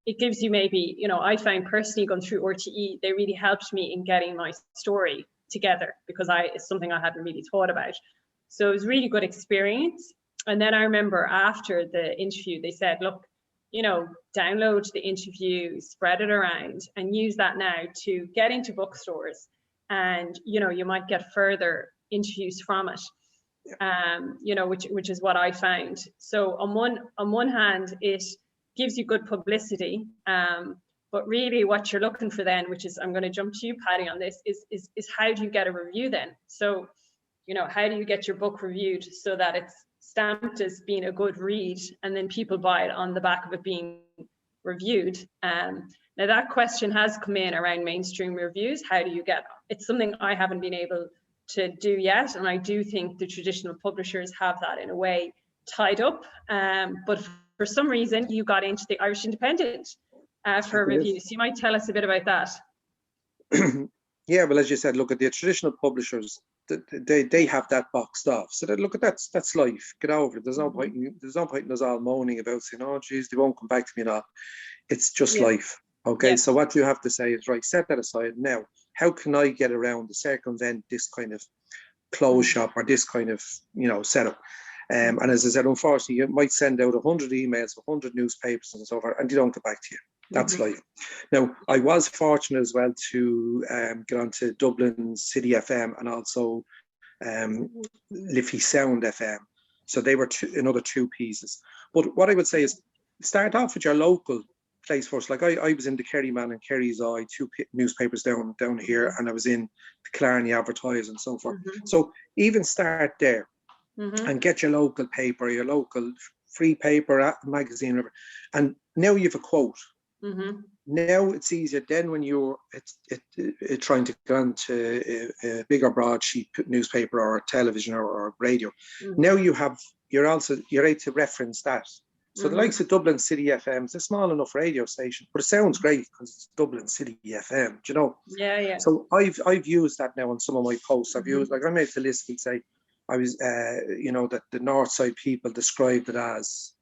it gives you, maybe, you know, I find personally going through RTE, they really helped me in getting my story together, because it's something I hadn't really thought about. So it was a really good experience. And then I remember after the interview, they said, look, you know, download the interview, spread it around, and use that now to get into bookstores. And, you know, you might get further interviews from it. You know, which is what I found. So on one hand, it gives you good publicity. But really what you're looking for then, which is, I'm going to jump to you, Patty, on this, is how do you get a review then? So, you know, how do you get your book reviewed so that it's stamped as being a good read, and then people buy it on the back of it being reviewed? Now that question has come in around mainstream reviews. How do you get, it's something I haven't been able to do yet, and I do think the traditional publishers have that in a way tied up, but for some reason you got into the Irish Independent for reviews. You might tell us a bit about that. Yeah, well, as you said, look at the traditional publishers, they have that boxed off. So that, look at that's life. Get over it. There's no point in us all moaning about saying, oh geez, they won't come back to me now. It's just life. Okay, so what you have to say is, right, set that aside. Now, how can I get around to circumvent this kind of close shop or this kind of, you know, setup? And as I said, unfortunately, you might send out 100 emails, 100 newspapers and so forth, and they don't get back to you. That's life. Now, I was fortunate as well to get onto Dublin City FM and also Liffey Sound FM. So they were another two pieces. But what I would say is, start off with your local place first. Like I was in the Kerryman and Kerry's Eye, two newspapers down here, and I was in the Killarney Advertiser and so forth. So even start there and get your local paper, your local free paper, magazine, and now you have a quote. Now it's easier. Then when you're trying to go into a bigger broadsheet newspaper or television or radio, now you're able to reference that. So the likes of Dublin City FM, it's a small enough radio station, but it sounds great because it's Dublin City FM, you know? Yeah. So I've used that now on some of my posts. I've used, like, I made the list and say, I was, you know, that the North Side people described it as,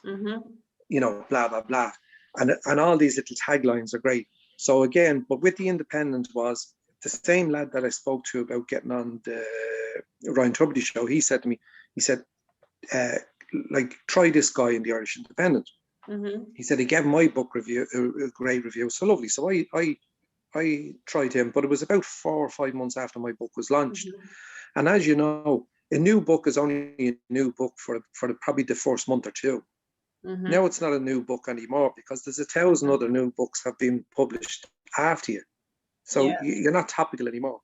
you know, blah, blah, blah. And all these little taglines are great. So again, but with the Independent was the same lad that I spoke to about getting on the Ryan Tubridy show. He said to me, he said, like, try this guy in the Irish Independent. He said he gave my book review a great review. So lovely. So I tried him, but it was about 4 or 5 months after my book was launched. And as you know, a new book is only a new book for probably the first month or two. Now it's not a new book anymore because there's 1,000 other new books have been published after you. So you're not topical anymore.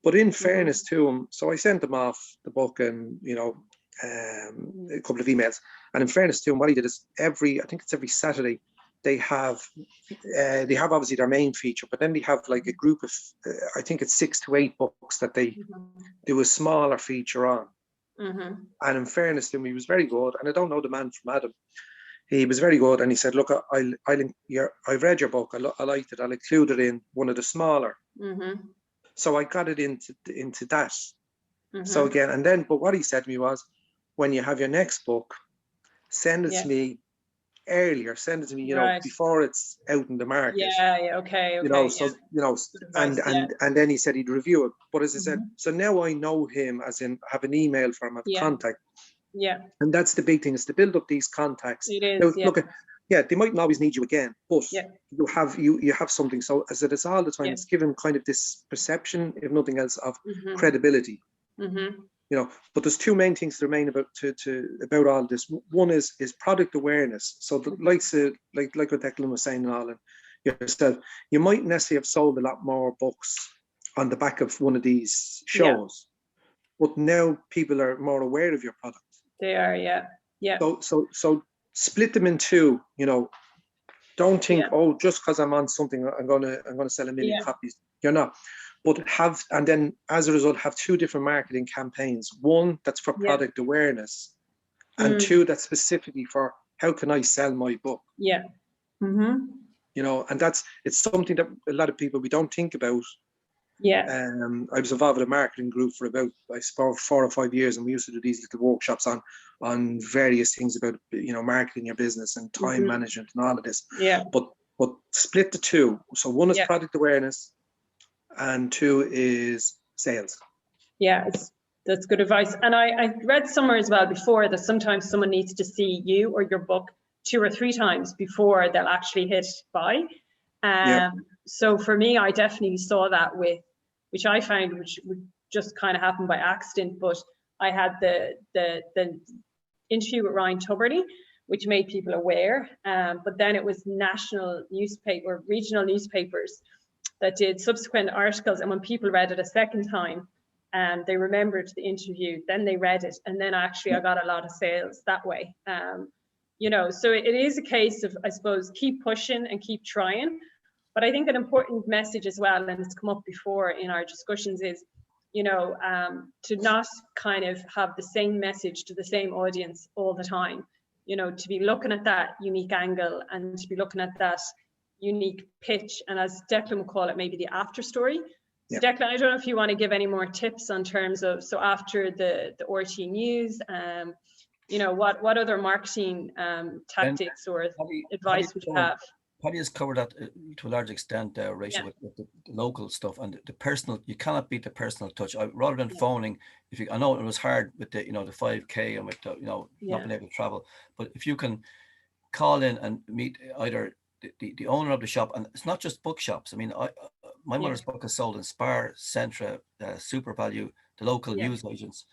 But in fairness to him, so I sent him off the book and, you know, a couple of emails. And in fairness to him, what he did is I think it's every Saturday, they have obviously their main feature, but then they have like a group of, I think it's 6 to 8 books that they do a smaller feature on. And in fairness to him, he was very good. And I don't know the man from Adam. He was very good. And he said, look, I've read your book. I liked it. I'll include it in one of the smaller. So I got it into that. So again, and then, but what he said to me was, when you have your next book, send it to me earlier. Send it to me, you know, before it's out in the market. Okay. You know, so you know, and then he said he'd review it. But as I said, so now I know him, as in have an email from him, have contact. And that's the big thing, is to build up these contacts. It is. Now, look at, they mightn't always need you again, but you have something. So as it is all the time, it's given kind of this perception, if nothing else, of credibility. You know, but there's two main things to remain about all this. One is product awareness. So the likes of like what Declan was saying and all, and yourself, you might necessarily have sold a lot more books on the back of one of these shows, but now people are more aware of your product. They are, So split them in two. You know, don't think, oh, just because I'm on something, I'm gonna sell 1 million copies. You're not. But and then as a result, have 2 different marketing campaigns. One that's for product awareness, and 2 that's specifically for how can I sell my book. You know, and it's something that a lot of people, we don't think about. I was involved in a marketing group for about, I suppose, 4 or 5 years, and we used to do these little workshops on various things about, you know, marketing your business and time management and all of this. But split the 2. So one is product awareness, and 2 is sales. That's good advice. And I read somewhere as well before that sometimes someone needs to see you or your book 2 or 3 times before they'll actually hit buy. So for me, I definitely saw that which I found, which would just kind of happen by accident, but I had the interview with Ryan Tubridy, which made people aware. But then it was national newspaper, regional newspapers that did subsequent articles. And when people read it a second time, they remembered the interview, then they read it. And then actually I got a lot of sales that way. You know, so it is a case of, I suppose, keep pushing and keep trying. But I think an important message as well, and it's come up before in our discussions, is, you know, to not kind of have the same message to the same audience all the time. You know, to be looking at that unique angle and to be looking at that unique pitch, and as Declan would call it, maybe the after story. So Declan, I don't know if you want to give any more tips on terms of, so after the RT news, you know, what other marketing tactics or advice would you have? Paddy has covered that to a large extent, Rachel, with the local stuff and the personal. You cannot beat the personal touch. Rather than phoning, I know it was hard with the, you know, the 5K and with the, you know, not being able to travel, but if you can call in and meet either the owner of the shop, and it's not just bookshops. I mean, my mother's book is sold in Spar, Centra, Super Value, the local news agents.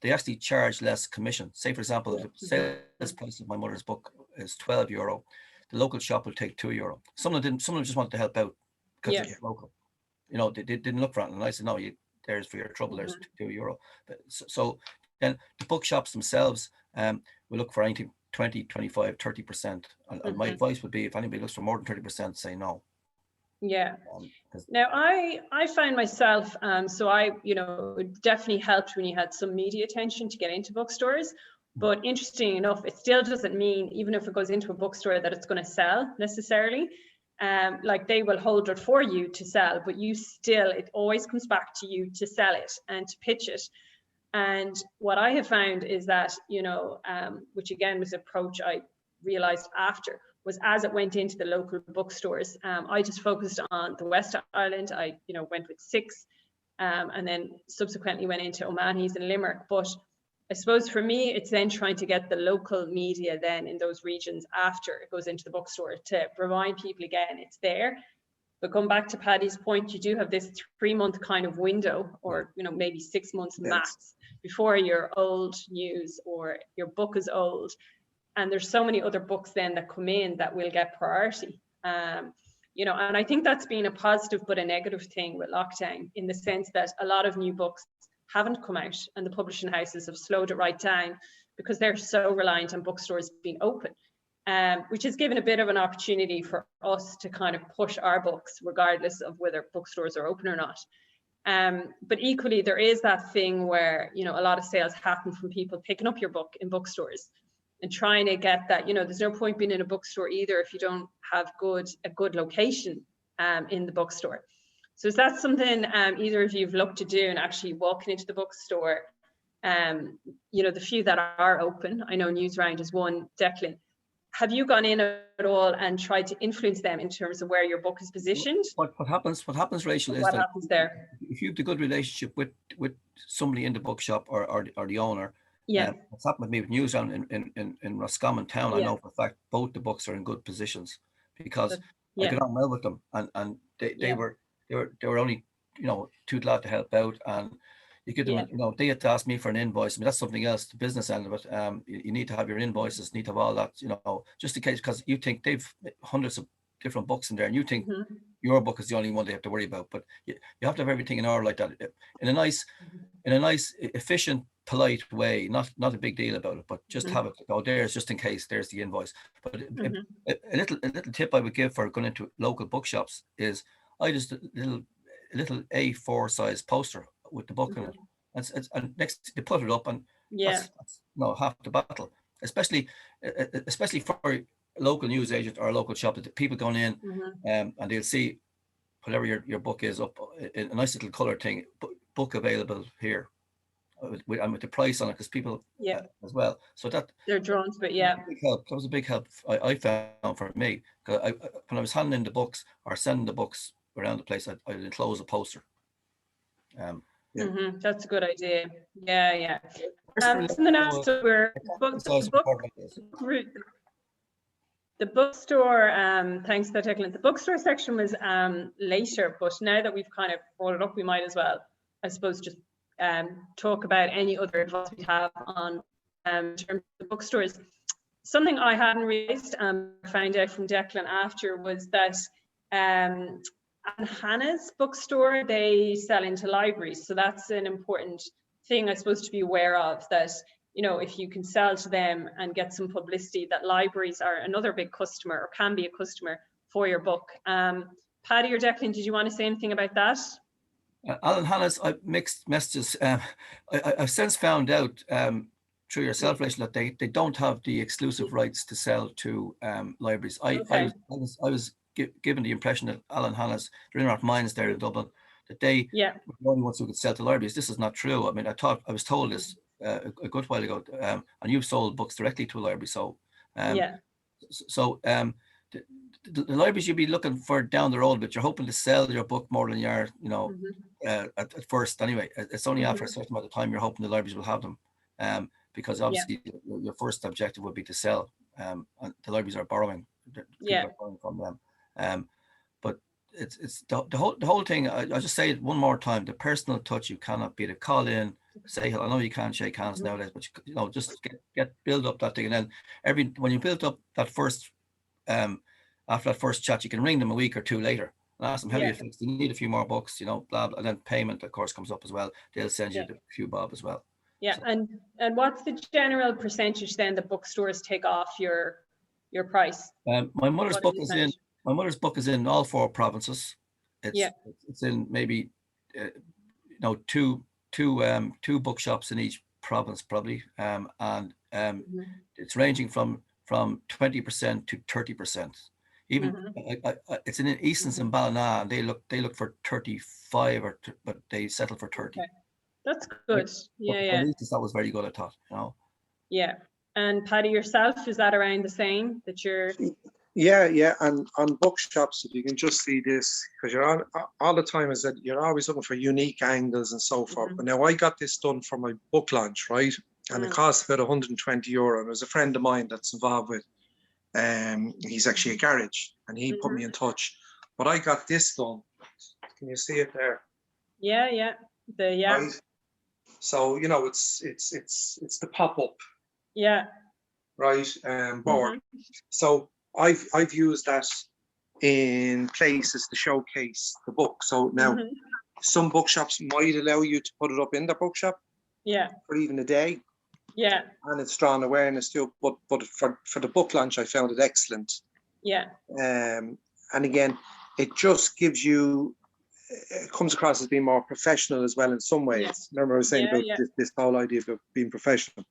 They actually charge less commission. Say, for example, the sales price of my mother's book is €12. The local shop will take €2. Some of them just wanted to help out because it's local. You know, they didn't look for it. And I said, no, there's for your trouble, there's €2. But, so then the bookshops themselves will look for anything 20, 25, 30%. And my advice would be, if anybody looks for more than 30%, say no. Yeah. Now I find myself, so I, you know, it definitely helped when you had some media attention to get into bookstores. But interesting enough, it still doesn't mean, even if it goes into a bookstore, that it's going to sell necessarily. Like they will hold it for you to sell, but you still, it always comes back to you to sell it and to pitch it. And what I have found is that, you know, which again was an approach I realized after, was as it went into the local bookstores, I just focused on the West Island. I, you know, went with 6 and then subsequently went into O'Mahony's and Limerick. But I suppose for me, it's then trying to get the local media then in those regions after it goes into the bookstore to remind people again, it's there. But going back to Paddy's point, you do have this 3-month kind of window, or, you know, maybe 6 months max before your old news or your book is old. And there's so many other books then that come in that will get priority. You know, and I think that's been a positive but a negative thing with lockdown, in the sense that a lot of new books haven't come out and the publishing houses have slowed it right down because they're so reliant on bookstores being open, which has given a bit of an opportunity for us to kind of push our books regardless of whether bookstores are open or not. But equally, there is that thing where, you know, a lot of sales happen from people picking up your book in bookstores and trying to get that. You know, there's no point being in a bookstore either if you don't have a good location in the bookstore. So is that something either of you've looked to do, and actually walking into the bookstore, you know, the few that are open? I know Newsround is one. Declan, have you gone in at all and tried to influence them in terms of where your book is positioned? What happens, Rachel, is what that happens there? If you have a good relationship with somebody in the bookshop or the owner, what's happened with me with Newsround in Roscommon town, I know for a fact both the books are in good positions because I got on well with them, and they were only, you know, too glad to help out, and you give them, you know, they had to ask me for an invoice. I mean, that's something else, the business end of it. You need to have your invoices, need to have all that, you know, just in case, because you think they've hundreds of different books in there, and you think your book is the only one they have to worry about. But you have to have everything in order like that, in a nice, efficient, polite way. Not a big deal about it, but just have it. Oh, there's just in case. There's the invoice. But a little tip I would give for going into local bookshops is I just a little A4 size poster with the book in it, and next they put it up, and that's half the battle. Especially for a local news agent or a local shop, that people going in and they'll see whatever your book is up in a nice little color thing, book available here, and with the price on it, because people as well. So that they're drawn to it. That was a big help I found for me, because when I was handing in the books or sending the books around the place, I'd enclose a poster. That's a good idea. Something else, so we're the bookstore, thanks for Declan. The bookstore section was later, but now that we've kind of brought it up, we might as well, I suppose, just talk about any other advice we have on in terms of bookstores. something I hadn't realized and found out from Declan after was that and Hannah's bookstore, they sell into libraries. So that's an important thing, I suppose, to be aware of, that, you know, if you can sell to them and get some publicity, that libraries are another big customer, or can be a customer for your book. Paddy or Declan, did you want to say anything about that? Alan Hannah's mixed messages. I've since found out through yourself, Rachel, that they don't have the exclusive rights to sell to libraries. I was given the impression that Alan Hannah's, the Inner Mines there in Dublin, that they were the only ones who could sell to libraries. This is not true. I mean, I was told this a good while ago, and you've sold books directly to a library. So, the libraries you'd be looking for down the road, but you're hoping to sell your book more than you're, you know, at first anyway. It's only after a certain amount of time you're hoping the libraries will have them, because obviously your first objective would be to sell, and the libraries are borrowing. People are borrowing from them. But it's the whole thing. I'll just say it one more time: the personal touch. You cannot beat it. Call in, say hello. I know you can't shake hands nowadays, but you know, just build up that thing, and then when you build up that first, after that first chat, you can ring them a week or two later and ask them how you fix. You need a few more books, you know, blah blah, and then payment, of course, comes up as well. They'll send you a few bob as well. Yeah, so. And what's the general percentage then the bookstores take off your price? My mother's book is in. My mother's book is in all 4 provinces. It's in maybe two bookshops in each province probably, and it's ranging from 20% to 30%. Even it's in Easton's and Ballina, and they look for 35, but they settle for 30. Okay. That's good. At least that was very good, I thought. You know. Yeah. And Paddy, yourself, is that around the same that you're? Yeah, and on bookshops, if you can just see this, because you're on all the time, is that you're always looking for unique angles and so forth. But now I got this done for my book launch, right? And it costs about €120. And there's a friend of mine that's involved with, he's actually a garage, and he put me in touch. But I got this done. Can you see it there? Yeah. Right? So you know, it's the pop up. Yeah. Right. Board. So I've used that in places to showcase the book. So now some bookshops might allow you to put it up in their bookshop. Yeah. For even a day. Yeah. And it's drawn awareness too. But for the book launch, I found it excellent. Yeah. And again, it just gives you, it comes across as being more professional as well in some ways. Yeah. Remember I was saying about this whole idea of being professional.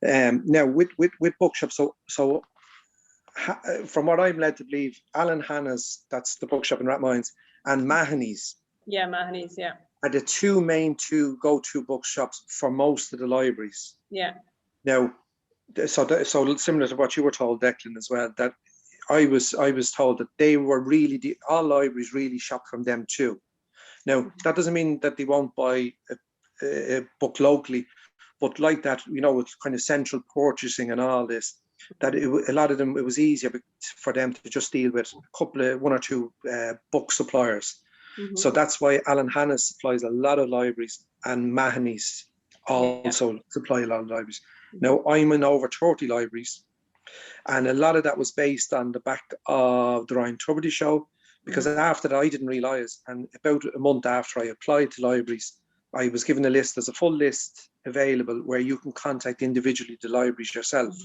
Now with bookshops, so from what I'm led to believe, Alan Hannah's, that's the bookshop in Rathmines, and Mahony's. Yeah, Mahony's, yeah. Are the two go-to bookshops for most of the libraries. Yeah. Now, so similar to what you were told, Declan, as well, that I was told that they were really, all libraries really shop from them too. Now, that doesn't mean that they won't buy a book locally, but like that, you know, with kind of central purchasing and all this, that a lot of them, it was easier for them to just deal with one or two book suppliers. So that's why Alan Hannah supplies a lot of libraries, and Mahony's also supply a lot of libraries. Now, I'm in over 30 libraries, and a lot of that was based on the back of the Ryan Tubridy show, because after that I didn't realise, and about a month after I applied to libraries, I was given a list. There's a full list available where you can contact individually the libraries yourself.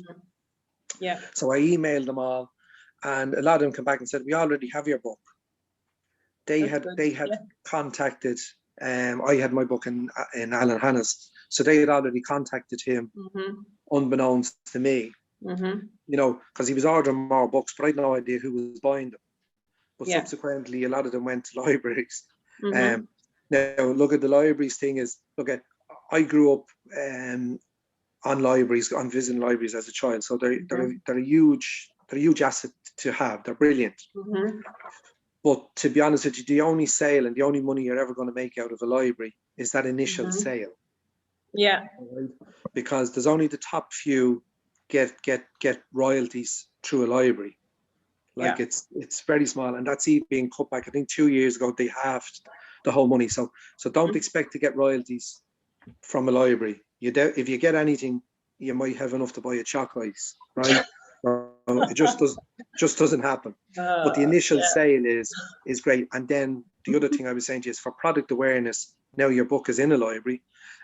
Yeah. So I emailed them all, and a lot of them come back and said, we already have your book. They had contacted, I had my book in Alan Hannah's, so they had already contacted him unbeknownst to me, you know, because he was ordering more books, but I had no idea who was buying them. But subsequently, a lot of them went to libraries. Now, look at the libraries thing is, I grew up on libraries, on visiting libraries as a child, so they're a huge asset to have. They're brilliant. But to be honest with you, the only sale and the only money you're ever going to make out of a library is that initial sale. Yeah. Because there's only the top few get royalties through a library. Like it's very small, and that's even being cut back. I think 2 years ago they halved the whole money. So don't expect to get royalties from a library. If you get anything, you might have enough to buy a chalk ice, right? It just doesn't happen. But the initial sale is great. And then the other thing I was saying to you is for product awareness, now your book is in a library.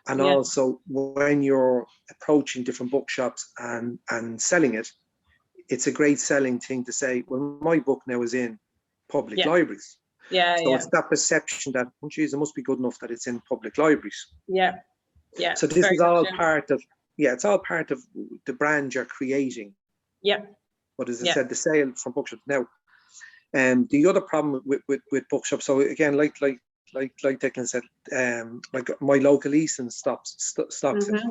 And also when you're approaching different bookshops and selling it, it's a great selling thing to say, well, my book now is in public libraries. So it's that perception that, oh, geez, it must be good enough that it's in public libraries. So this is all part of, it's all part of the brand you're creating. But as I said, the sale from bookshops. Now, the other problem with bookshops, so again, like Declan said, like my local Easton stocks it.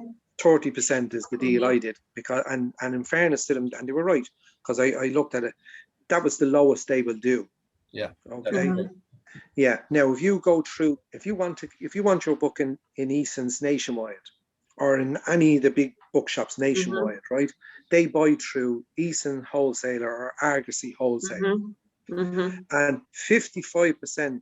30% is the deal I did, because and in fairness to them, and they were right, because I looked at it, that was the lowest they will do. Okay. Now, if you go through, if you want your book in Easton's nationwide, or in any of the big bookshops nationwide, right? They buy through Easton Wholesaler or Argosy Wholesaler, and 55%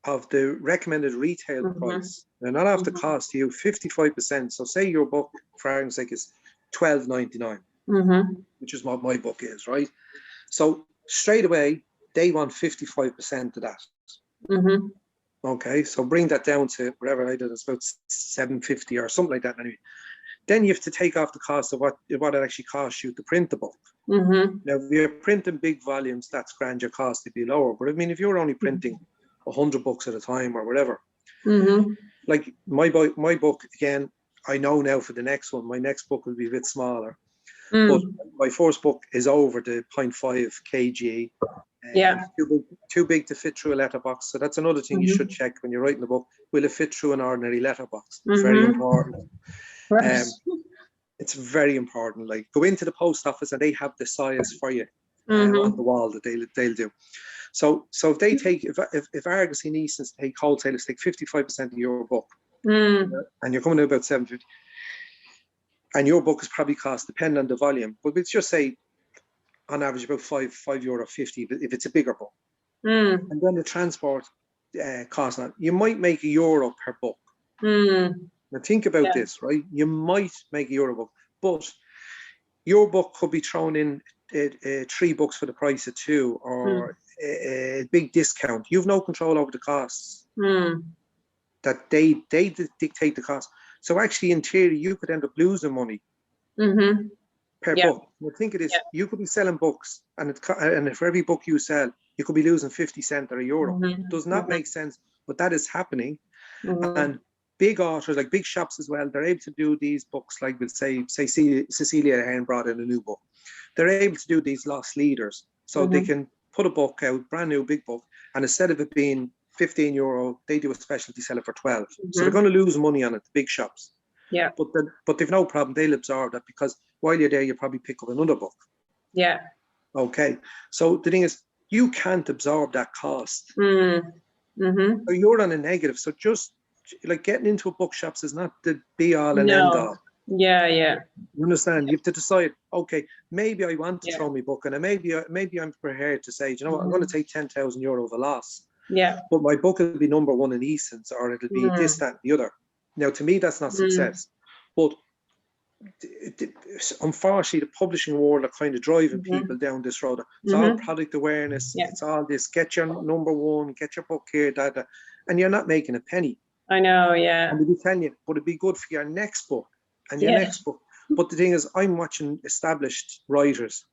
of the recommended retail price, they're not have to cost you 55%. So say your book, for argument's sake, is $12.99, which is what my book is, right? So straight away, they want 55% of that. Okay, so bring that down to whatever I did, it's about $7.50 or something like that. Anyway, then you have to take off the cost of what it actually costs you to print the book. Now, if you're printing big volumes, that's grand, your cost would be lower. But I mean, if you're only printing 100 books at a time or whatever, like my book, again, I know now for the next one, my next book will be a bit smaller. But my first book is over the 0.5 kg. Too big to fit through a letterbox. So that's another thing you should check when you're writing the book. Will it fit through an ordinary letterbox? It's very important. It's very important. Like, go into the post office and they have the size for you on the wall that they'll do. So if they take, if Argosy and Easton's take, wholesalers take 55% of your book, and you're coming to about $7.50, and your book is probably cost, depending on the volume, but let's just say on average about €5.50 if it's a bigger book. And then the transport cost, you might make €1 per book. Now think about this, right? You might make €1 book, but your book could be thrown in 3 books for the price of 2, or a big discount. You've no control over the costs. That they dictate the cost. So actually, in theory, you could end up losing money per book. Well, think of this: you could be selling books, and for every book you sell, you could be losing 50 cents or €1. It does not make sense, but that is happening. And big authors, like big shops as well, they're able to do these books, like we'll say Cecilia Ahern brought in a new book. They're able to do these lost leaders, so they can put a book out, brand new big book, and instead of it being €15, they do a specialty seller for 12. So they're going to lose money on it, the big shops. But they've no problem. They'll absorb that, because while you're there, you probably pick up another book. Okay. So the thing is, you can't absorb that cost. So you're on a negative. So just like getting into a bookshops is not the be all and end all. You understand? You have to decide, okay, maybe I want to throw my book, and maybe I'm prepared to say, you know what, I'm going to take €10,000 of a loss. But my book will be number 1 in Easton's, or it'll be this, that, and the other. Now, to me, that's not success. But unfortunately, the publishing world are kind of driving people down this road. It's all product awareness. It's all this: get your number 1, get your book here, that, and you're not making a penny. I know, And they'll be telling you, but it'd be good for your next book and your next book. But the thing is, I'm watching established writers,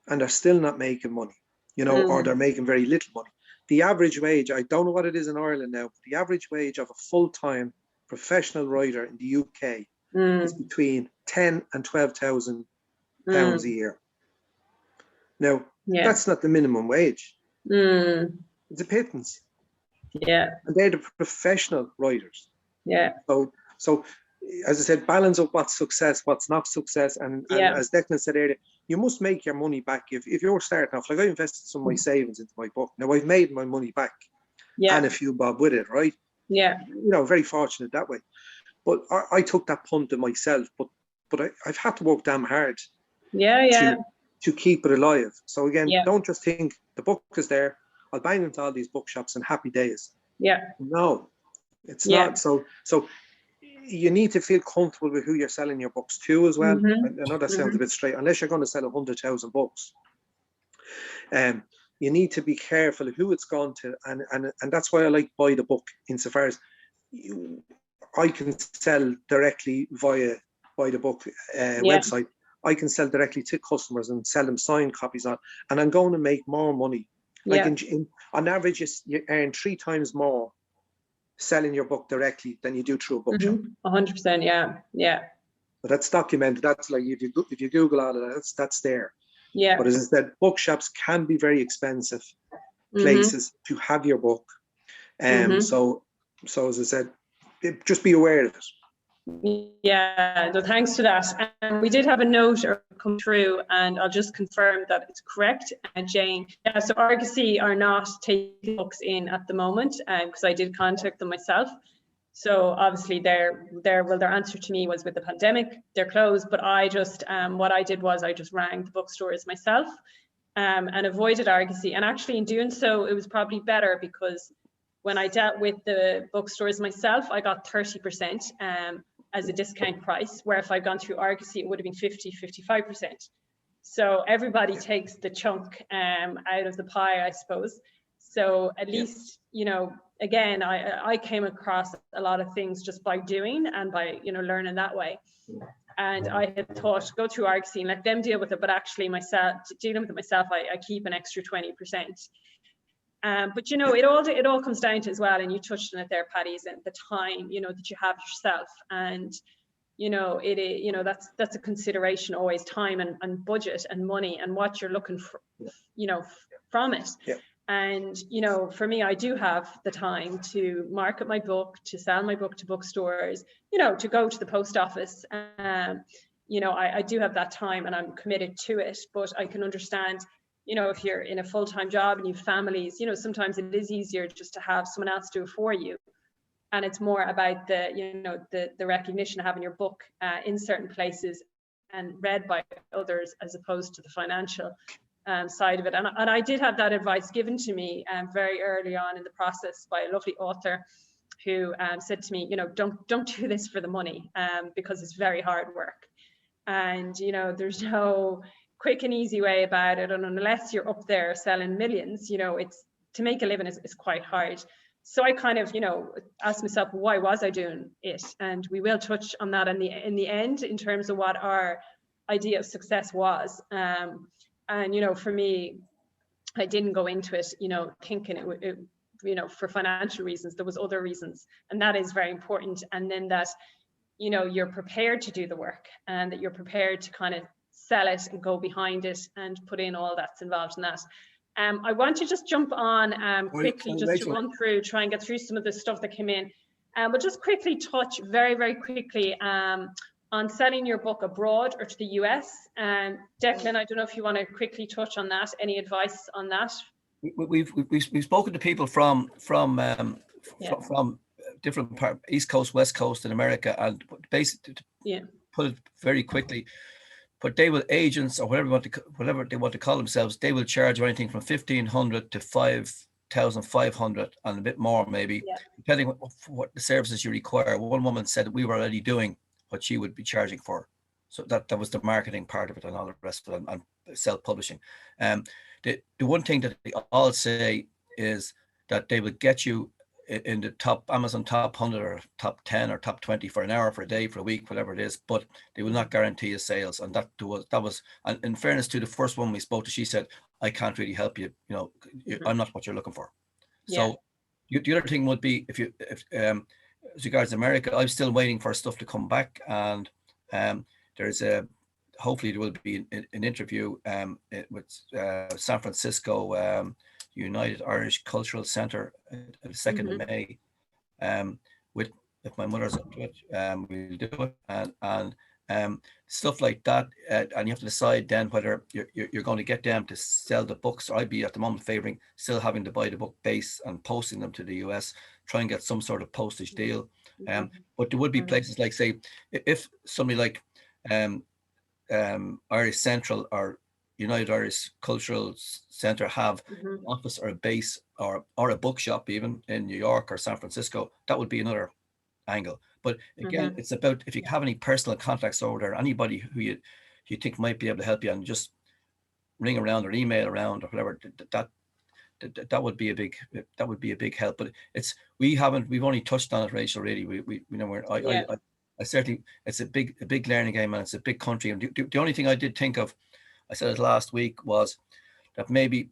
and they're still not making money, or they're making very little money. The average wage, I don't know what it is in Ireland now, but the average wage of a full-time professional writer in the UK is between 10 and 12,000 pounds a year. Now, that's not the minimum wage. It's a pittance. And they're the professional writers. So as I said, balance up what's success, what's not success. And as Declan said earlier, you must make your money back. If you're starting off, like I invested some of my savings into my book. Now I've made my money back and a few bob with it, right? Very fortunate that way. But I took that punt on myself, but I've had to work damn hard to keep it alive. So again, don't just think the book is there, I'll bang into all these bookshops and happy days. No, it's not. So you need to feel comfortable with who you're selling your books to as well. Mhm. I know that sounds a bit straight, unless you're going to sell 100,000 books. You need to be careful of who it's gone to, and that's why I like buy the book, insofar as I can sell directly via buy the book website. I can sell directly to customers and sell them signed copies on, and I'm going to make more money. Like on average, you earn 3 times more selling your book directly than you do through a bookshop. 100%. Yeah. But that's documented. That's like if you Google all of that, that's there. Yeah. But as I said, bookshops can be very expensive places to have your book. So as I said, just be aware of it. Yeah, no, thanks to that. And we did have a note come through, and I'll just confirm that it's correct, Jane. Yeah, so Argosy are not taking books in at the moment, because I did contact them myself. So obviously their answer to me was, with the pandemic, they're closed. But I just, what I did was I just rang the bookstores myself and avoided Argosy. And actually in doing so, it was probably better, because when I dealt with the bookstores myself, I got 30% as a discount price, where if I'd gone through Argosy, it would have been 55%. So everybody takes the chunk out of the pie, I suppose. So at least, you know, again, I came across a lot of things just by doing and by, you know, learning that way. And I had thought, go through Argosy and let them deal with it. But actually myself, dealing with it myself, I keep an extra 20%. But, you know, it all comes down to as well, and you touched on it there, Paddy, is the time, you know, that you have yourself. And, you know, that's a consideration always, time and budget and money and what you're looking for, you know, from it. Yeah. And, you know, for me, I do have the time to market my book, to sell my book to bookstores, you know, to go to the post office. You know, I do have that time and I'm committed to it, but I can understand, you know, if you're in a full-time job and you have families, you know, sometimes it is easier just to have someone else do it for you. And it's more about the, you know, the recognition of having your book in certain places and read by others, as opposed to the financial side of it. And I did have that advice given to me very early on in the process by a lovely author who said to me, you know, don't do this for the money, because it's very hard work. And, you know, there's no quick and easy way about it. And unless you're up there selling millions, you know, it's to make a living is quite hard. So I kind of, you know, asked myself, why was I doing it? And we will touch on that in the end, in terms of what our idea of success was. And, you know, for me, I didn't go into it, you know, thinking it, you know, for financial reasons. There was other reasons, and that is very important. And then that, you know, you're prepared to do the work, and that you're prepared to kind of sell it and go behind it and put in all that's involved in that. I want to just jump on quickly, just to run through, try and get through some of the stuff that came in. But just quickly touch very, very quickly on selling your book abroad or to the US. Declan, I don't know if you want to quickly touch on that. Any advice on that? We've spoken to people from different parts, East Coast, West Coast in America, and basically, to put it very quickly, but they will, agents or whatever they want to call themselves, they will charge anything from $1,500 to $5,500 and a bit more, maybe, depending on what the services you require. One woman said that we were already doing what she would be charging for. So that was the marketing part of it and all the rest of it, and self-publishing. The one thing that they all say is that they would get you in the top Amazon top 100 or top 10 or top 20 for an hour, for a day, for a week, whatever it is, but they will not guarantee you sales. And that was, and in fairness to the first one we spoke to, she said, I can't really help you, you know, I'm not what you're looking for. So the other thing would be, if as regards America, I'm still waiting for stuff to come back, and there's hopefully there will be an interview with San Francisco United Irish Cultural Center the 2nd of May. With, if my mother's up to it, we'll do it, and stuff like that. And you have to decide then whether you're going to get them to sell the books. Or I'd be at the moment favoring still having to buy the book base and posting them to the US, try and get some sort of postage deal. But there would be places like, say, if somebody like Irish Central or United Irish Cultural Center have an office or a base or a bookshop even in New York or San Francisco, that would be another angle. But again, it's about if you have any personal contacts over there, anybody who you think might be able to help you, and just ring around or email around or whatever. That would be a big help. But we've only touched on it, Rachel. Really, we you know, I certainly, it's a big learning game, and it's a big country. And the only thing I did think of, I said it last week, was that maybe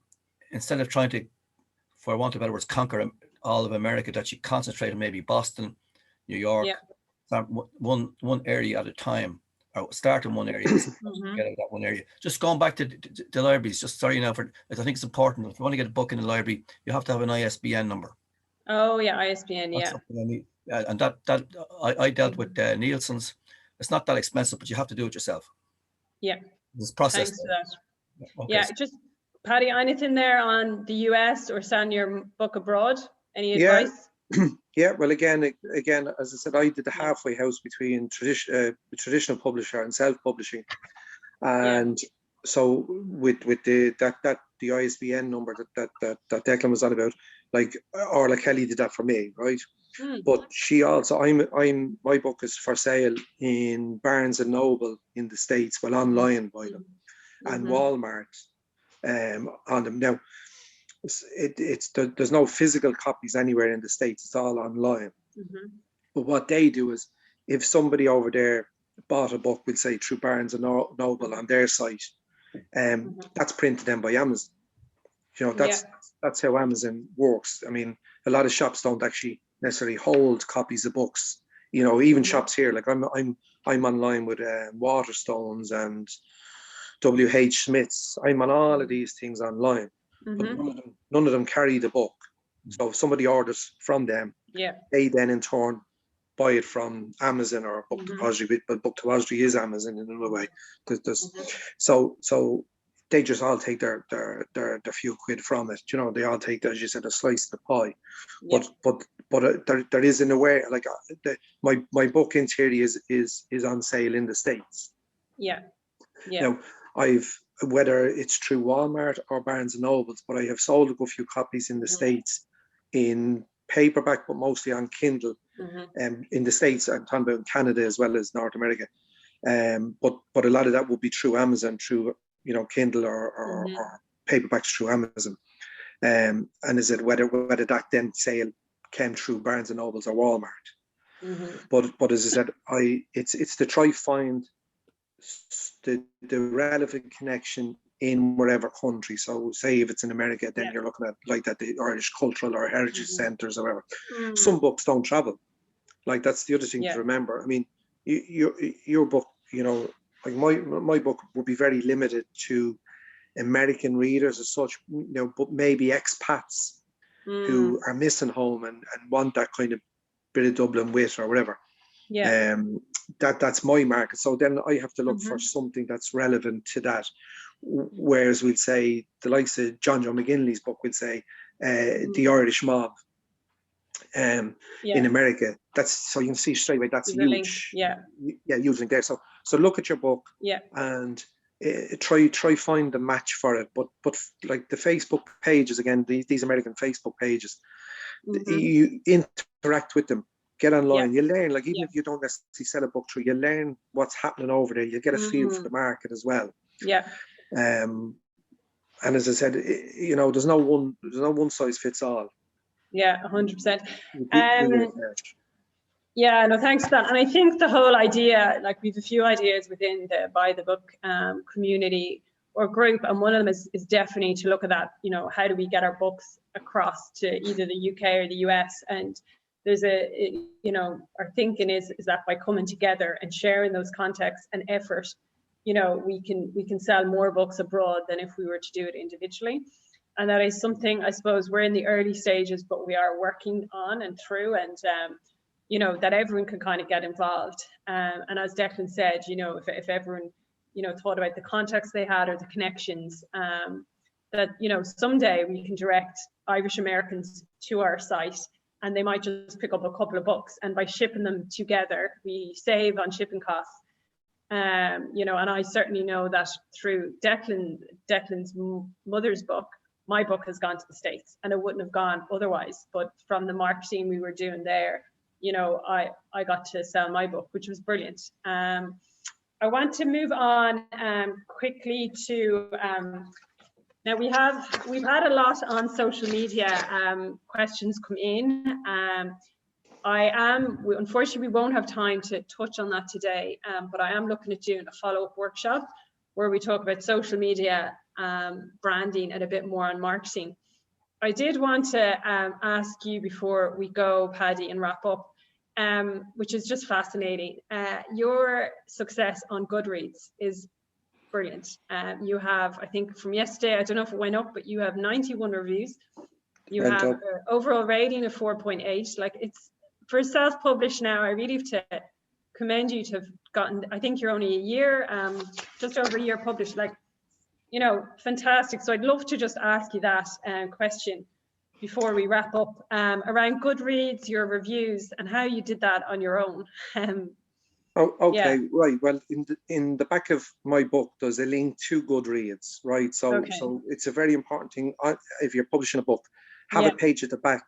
instead of trying to, for want of better words, conquer all of America, that you concentrate on maybe Boston, New York, one area at a time, or start in one area, get out of that one area. Just going back to the libraries, just sorry now for, I think it's important. If you want to get a book in the library, you have to have an ISBN number. Oh yeah, ISBN, and that I dealt with Nielsen's. It's not that expensive, but you have to do it yourself. Yeah. This process. Thanks for that. Yeah, just Paddy, anything there on the US or send your book abroad? Any advice? Yeah, well, again, as I said, I did the halfway house between traditional publisher and self-publishing, and so with the ISBN number that Declan was on about, like Orla Kelly did that for me, right? But she also, my book is for sale in Barnes and Noble in the States, well, online by them, and Walmart on them now. There's no physical copies anywhere in the States. It's all online. But what they do is, if somebody over there bought a book, we'll say through Barnes and Noble on their site, that's printed then by Amazon. You know, that's how Amazon works. I mean, a lot of shops don't actually necessarily hold copies of books. You know, even shops here, like I'm online with Waterstones and W.H. Smith's. I'm on all of these things online. But none of them carry the book. So if somebody orders from them, they then in turn buy it from Amazon or Book Depository, but Book Depository is Amazon in another way. So they just all take their few quid from it. You know, they all take, as you said, a slice of the pie. But there is, in a way, like my book in theory is on sale in the States. Now whether it's through Walmart or Barnes and Nobles, but I have sold a good few copies in the States in paperback, but mostly on Kindle. In the States, I'm talking about Canada as well as North America. But a lot of that would be through Amazon, through Kindle or paperbacks through Amazon. And is it whether that then sale came through Barnes and Nobles or Walmart? But as I said, it's to try find the relevant connection in whatever country. So say if it's in America, then you're looking at like that, the Irish Cultural or Heritage Centres or whatever. Some books don't travel. Like that's the other thing to remember. I mean, your book, like my book would be very limited to American readers as such, but maybe expats who are missing home and want that kind of bit of Dublin wit or whatever. That's my market. So then I have to look for something that's relevant to that. Whereas we'd say the likes of John McGinley's book would say the Irish Mob in America. That's, so you can see straight away that's huge. Huge link there. So look at your book and try find the match for it. But like the Facebook pages, again, these American Facebook pages, you interact with them. Get online, you learn, like even if you don't necessarily sell a book through, you learn what's happening over there. You get a feel for the market as well. And as I said, there's no one size fits all. 100%. No, thanks for that. And I think the whole idea, like we've a few ideas within the Buy the Book community or group, and one of them is definitely to look at that, how do we get our books across to either the UK or the US? And there's our thinking is that by coming together and sharing those contexts and effort, we can sell more books abroad than if we were to do it individually. And that is something, I suppose, we're in the early stages, but we are working on and through, and that everyone can kind of get involved. And as Declan said, if everyone thought about the context they had or the connections, that someday we can direct Irish Americans to our site, and they might just pick up a couple of books, and by shipping them together, we save on shipping costs. And I certainly know that through Declan's mother's book, my book has gone to the States, and it wouldn't have gone otherwise. But from the marketing we were doing there, you know, I got to sell my book, which was brilliant. I want to move on quickly to, now we've had a lot on social media questions come in. Unfortunately, we won't have time to touch on that today, but I am looking at doing a follow-up workshop where we talk about social media branding and a bit more on marketing. I did want to ask you before we go, Paddy, and wrap up, which is just fascinating. Your success on Goodreads is brilliant. You have, I think from yesterday, I don't know if it went up, but you have 91 reviews. You have an overall rating of 4.8. Like, it's for self-published now, I really have to commend you to have gotten, I think you're only a year, just over a year published, like, you know, fantastic. So I'd love to just ask you that question before we wrap up, around Goodreads, your reviews, and how you did that on your own. Okay, right. Well, in the back of my book, there's a link to Goodreads, right? So it's a very important thing. If you're publishing a book, have a page at the back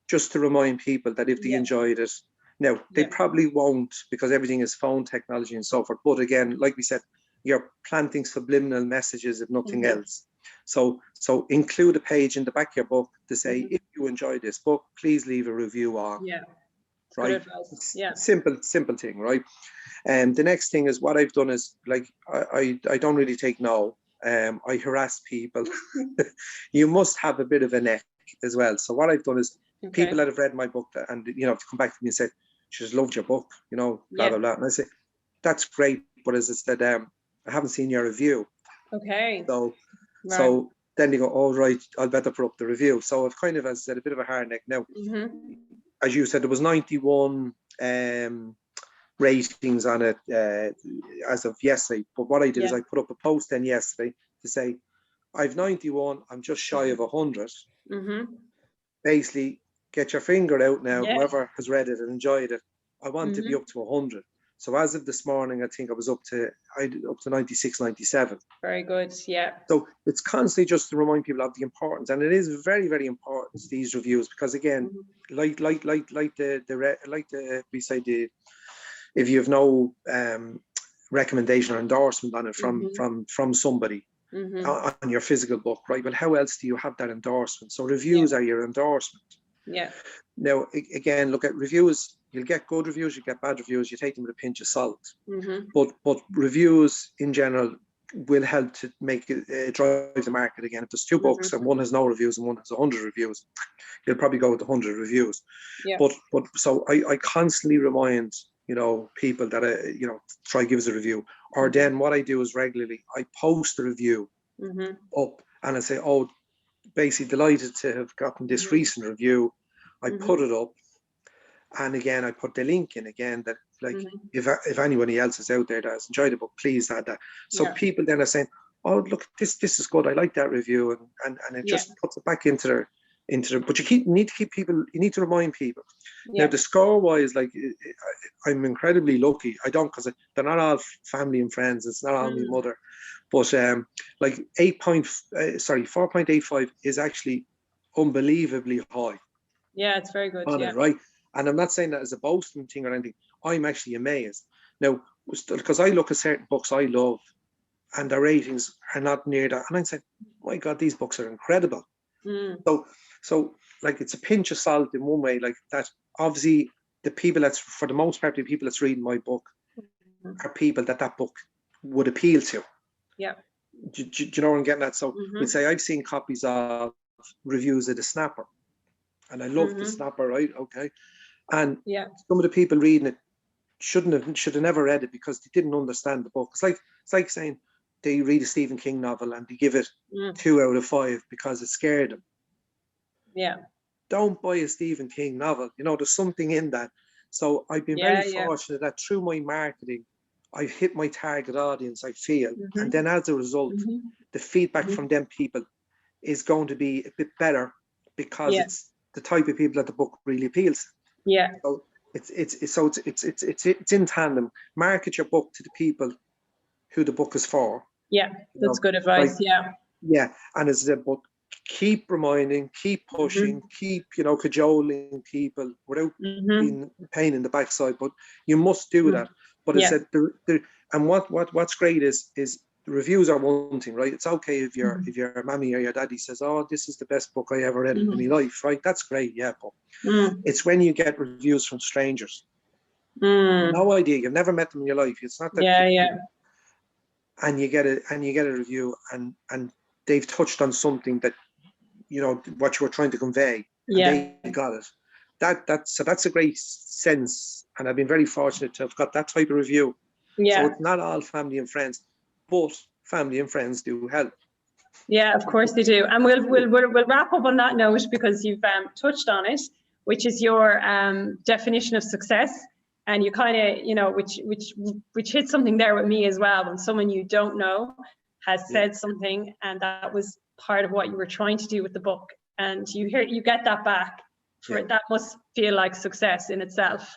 just to remind people that if they enjoyed it. Now, they probably won't, because everything is phone technology and so forth. But again, like we said, you're planting subliminal messages, if nothing else. So include a page in the back of your book to say, if you enjoy this book, please leave a review on. Right. Simple thing, right? And the next thing is, what I've done is, like, I don't really take no. I harass people. You must have a bit of a neck as well. So what I've done is, people that have read my book and, you know, to come back to me and say, she just loved your book, you know, blah blah blah. And I say, that's great, but as I said, I haven't seen your review. So then they go, oh right, I'll better put up the review. So I've kind of, as I said, a bit of a hard neck now. As you said, there was 91 ratings on it as of yesterday. But what I did is I put up a post then yesterday to say, I've 91, I'm just shy of 100. Basically, get your finger out now, whoever has read it and enjoyed it. I want to be up to 100. So as of this morning, I think I was up to 96, 97. Very good, So it's constantly just to remind people of the importance, and it is very, very important, these reviews, because again, like we say, if you have no recommendation or endorsement on it from somebody on your physical book, right? Well, how else do you have that endorsement? So reviews are your endorsement. Now, again, look at reviews. You'll get good reviews, you get bad reviews. You take them with a pinch of salt. But reviews in general will help to make it drive the market again. If there's two books and one has no reviews and one has 100 reviews, you'll probably go with 100 reviews. But so I constantly remind, you know, people that you know, try give us a review. Or then what I do is regularly I post the review up and I say, oh, basically delighted to have gotten this recent review. I put it up, and again I put the link in again that, like, if anybody else is out there that has enjoyed the book, please add that. So people then are saying, oh look, this is good, I like that review, and it just puts it back into their but you need to remind people. Now the score wise, like, I'm incredibly lucky. I don't, because they're not all family and friends, it's not all my mother, but like 4.85 is actually unbelievably high. It's very good. On it, right? And I'm not saying that as a boasting thing or anything. I'm actually amazed now, because I look at certain books I love and the ratings are not near that, and I say, my God, these books are incredible. So like, it's a pinch of salt in one way, like that. Obviously the people for the most part, the people that's reading my book are people that book would appeal to. Do you know what I'm getting at? So we'd say, I've seen copies of reviews of The Snapper, and I love The Snapper, right? Okay. And some of the people reading it should have never read it because they didn't understand the book. It's like saying they read a Stephen King novel and they give it 2 out of 5 because it scared them. Don't buy a Stephen King novel. You know, there's something in that. So I've been very fortunate that through my marketing, I've hit my target audience, I feel. And then as a result, the feedback from them people is going to be a bit better because it's the type of people that the book really appeals to. So it's in tandem. Market your book to the people who the book is for. That's good advice. And as I said, but keep reminding, keep pushing, keep, cajoling people without being a pain in the backside. But you must do that. But I said, and what's great is the reviews are one thing, right? It's okay if your mommy or your daddy says, "Oh, this is the best book I ever read in my life," right? That's great, yeah. But it's when you get reviews from strangers. No idea, you've never met them in your life. It's not that. And you get a review, and they've touched on something that what you were trying to convey. And they got it. That's a great sense, and I've been very fortunate to have got that type of review. So it's not all family and friends, but family and friends do help. Yeah, of course they do. And we'll wrap up on that note, because you've touched on it, which is your definition of success. And you kind of, which hit something there with me as well. When someone you don't know has said something, and that was part of what you were trying to do with the book, and you get that back, that must feel like success in itself.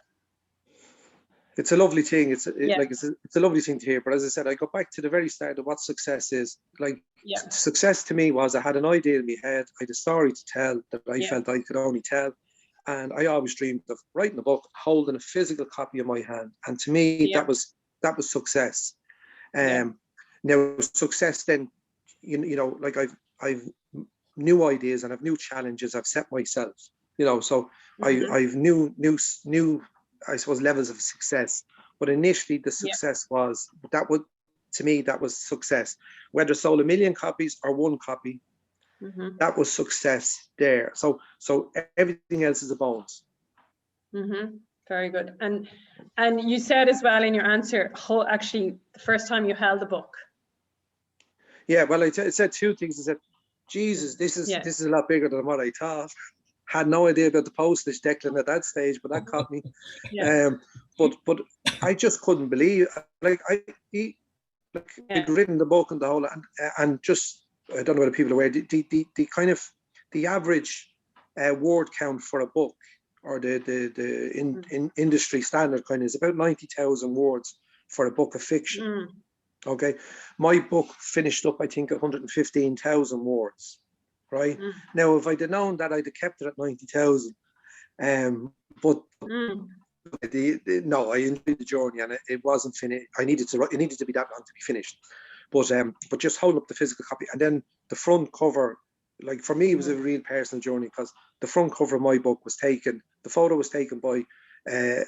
It's a lovely thing. It's a lovely thing to hear. But as I said, I go back to the very start of what success is. Success to me was I had an idea in my head. I had a story to tell that I felt I could only tell. And I always dreamed of writing a book, holding a physical copy in my hand. And to me, that was success. Now, success then, I've new ideas and I've new challenges I've set myself. So I've new I suppose levels of success. But initially, the success was to me that was success. Whether sold 1 million copies or 1 copy. That was success there. So everything else is a bonus. Very good. And you said as well in your answer, actually, the first time you held the book. Yeah, well, I said 2 things. I said, Jesus, this is a lot bigger than what I thought. Had no idea about the postage, Declan, at that stage, but that caught me. But I just couldn't believe. I'd written the book and the whole, and just. I don't know whether people are aware, the kind of the average word count for a book, or the industry standard kind, is about 90,000 words for a book of fiction. Okay, my book finished up, I think, 115,000 words. Right now, if I'd have known that, I'd have kept it at 90,000. But no, I enjoyed the journey, and it wasn't finished. It needed to be that long to be finished. But just hold up the physical copy, and then the front cover, like for me, it was a real personal journey, because the front cover of my book was taken. The photo was taken by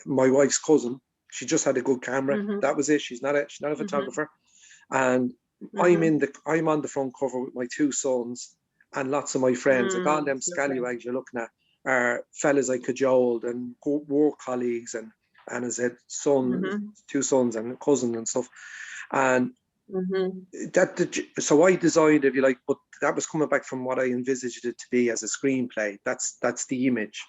my wife's cousin. She just had a good camera. That was it. She's not a photographer, and I'm on the front cover with my 2 sons and lots of my friends. Like all them scallywags you're looking at are fellas I cajoled and work colleagues, and as I said, 2 sons and a cousin and stuff, and. So I designed, if you like, but that was coming back from what I envisaged it to be as a screenplay. That's the image.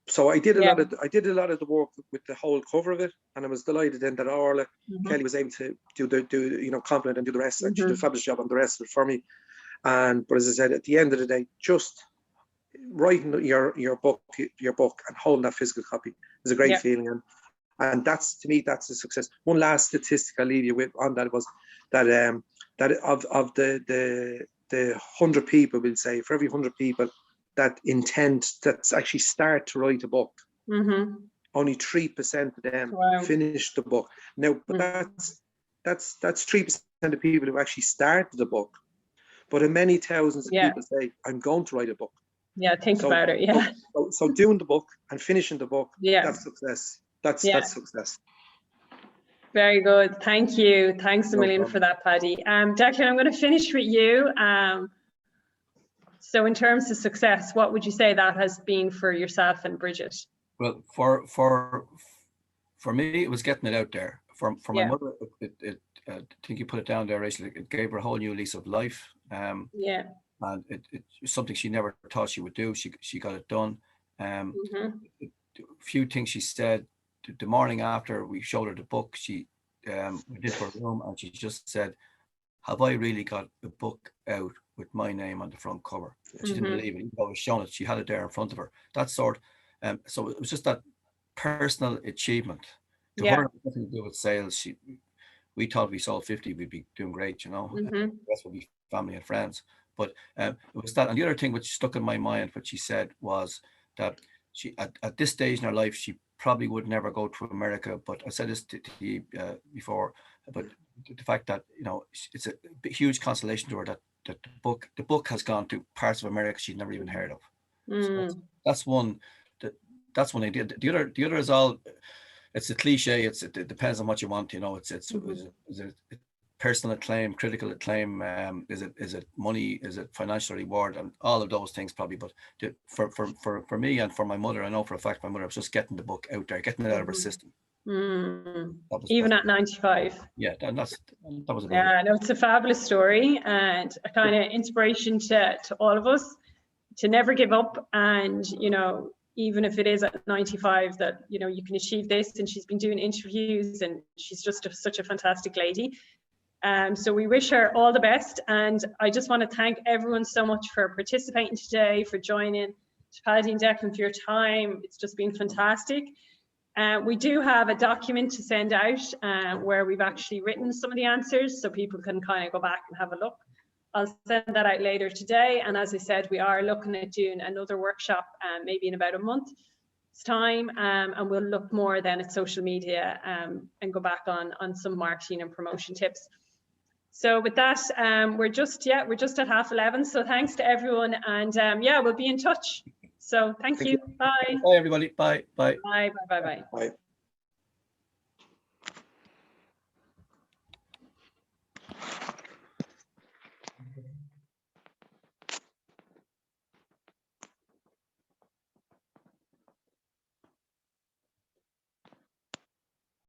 So I did a lot of the work with the whole cover of it, and I was delighted then that Orla Kelly was able to do compliment and do the rest. And she did a fabulous job on the rest of it for me. But as I said, at the end of the day, just writing your book and holding that physical copy is a great feeling. And that's, to me, that's a success. One last statistic I'll leave you with on that was that of the 100 people, we'll say, for every 100 people that actually start to write a book, only 3% of them finish the book. Now, but that's 3% of people who actually started the book. But in many thousands of people say, I'm going to write a book. Think about it. So doing the book and finishing the book, that's success. That's success. Very good. Thank you. Thanks a million for that, Paddy. Declan, I'm going to finish with you. So in terms of success, what would you say that has been for yourself and Bridget? Well, for me, it was getting it out there. For my mother, I think you put it down there, Rachel. It gave her a whole new lease of life. And it's something she never thought she would do. She got it done. A few things she said. The morning after we showed her the book, we did her room, and she just said, "Have I really got a book out with my name on the front cover?" And she didn't believe it. Even though I was showing it, she had it there in front of her. That sort. So it was just that personal achievement. To her, nothing to do with sales. We thought we sold 50, we'd be doing great, The rest would be family and friends. But it was that. And the other thing which stuck in my mind, what she said, was that she, at this stage in her life, she probably would never go to America. But I said this to you before, but the fact that, you know, it's a huge consolation to her that the book has gone to parts of America she'd never even heard of. So that's one. That's one idea. The other is all. It's a cliche. It depends on what you want. You know, it's is it personal acclaim, critical acclaim. Is it money? Is it financial reward? And all of those things probably. But for me and for my mother, I know for a fact my mother was just getting the book out there, getting it out of her system. Even at 95. Yeah, and that was. Yeah, no, it's a fabulous story and a kind of inspiration to all of us to never give up. And, you know, even if it is at 95, that, you know, you can achieve this. And she's been doing interviews and she's just such a fantastic lady. So we wish her all the best. And I just want to thank everyone so much for participating today, for joining, to Paddy and Declan for your time. It's just been fantastic. We do have a document to send out where we've actually written some of the answers so people can kind of go back and have a look. I'll send that out later today. And as I said, we are looking at doing another workshop maybe in about a month's time. And we'll look more then at social media and go back on some marketing and promotion tips. So with that, we're just at 11:30. So thanks to everyone. And yeah, we'll be in touch. So thank you. Bye. Bye, everybody. Bye. Bye. Bye. Bye. Bye. Bye. Bye.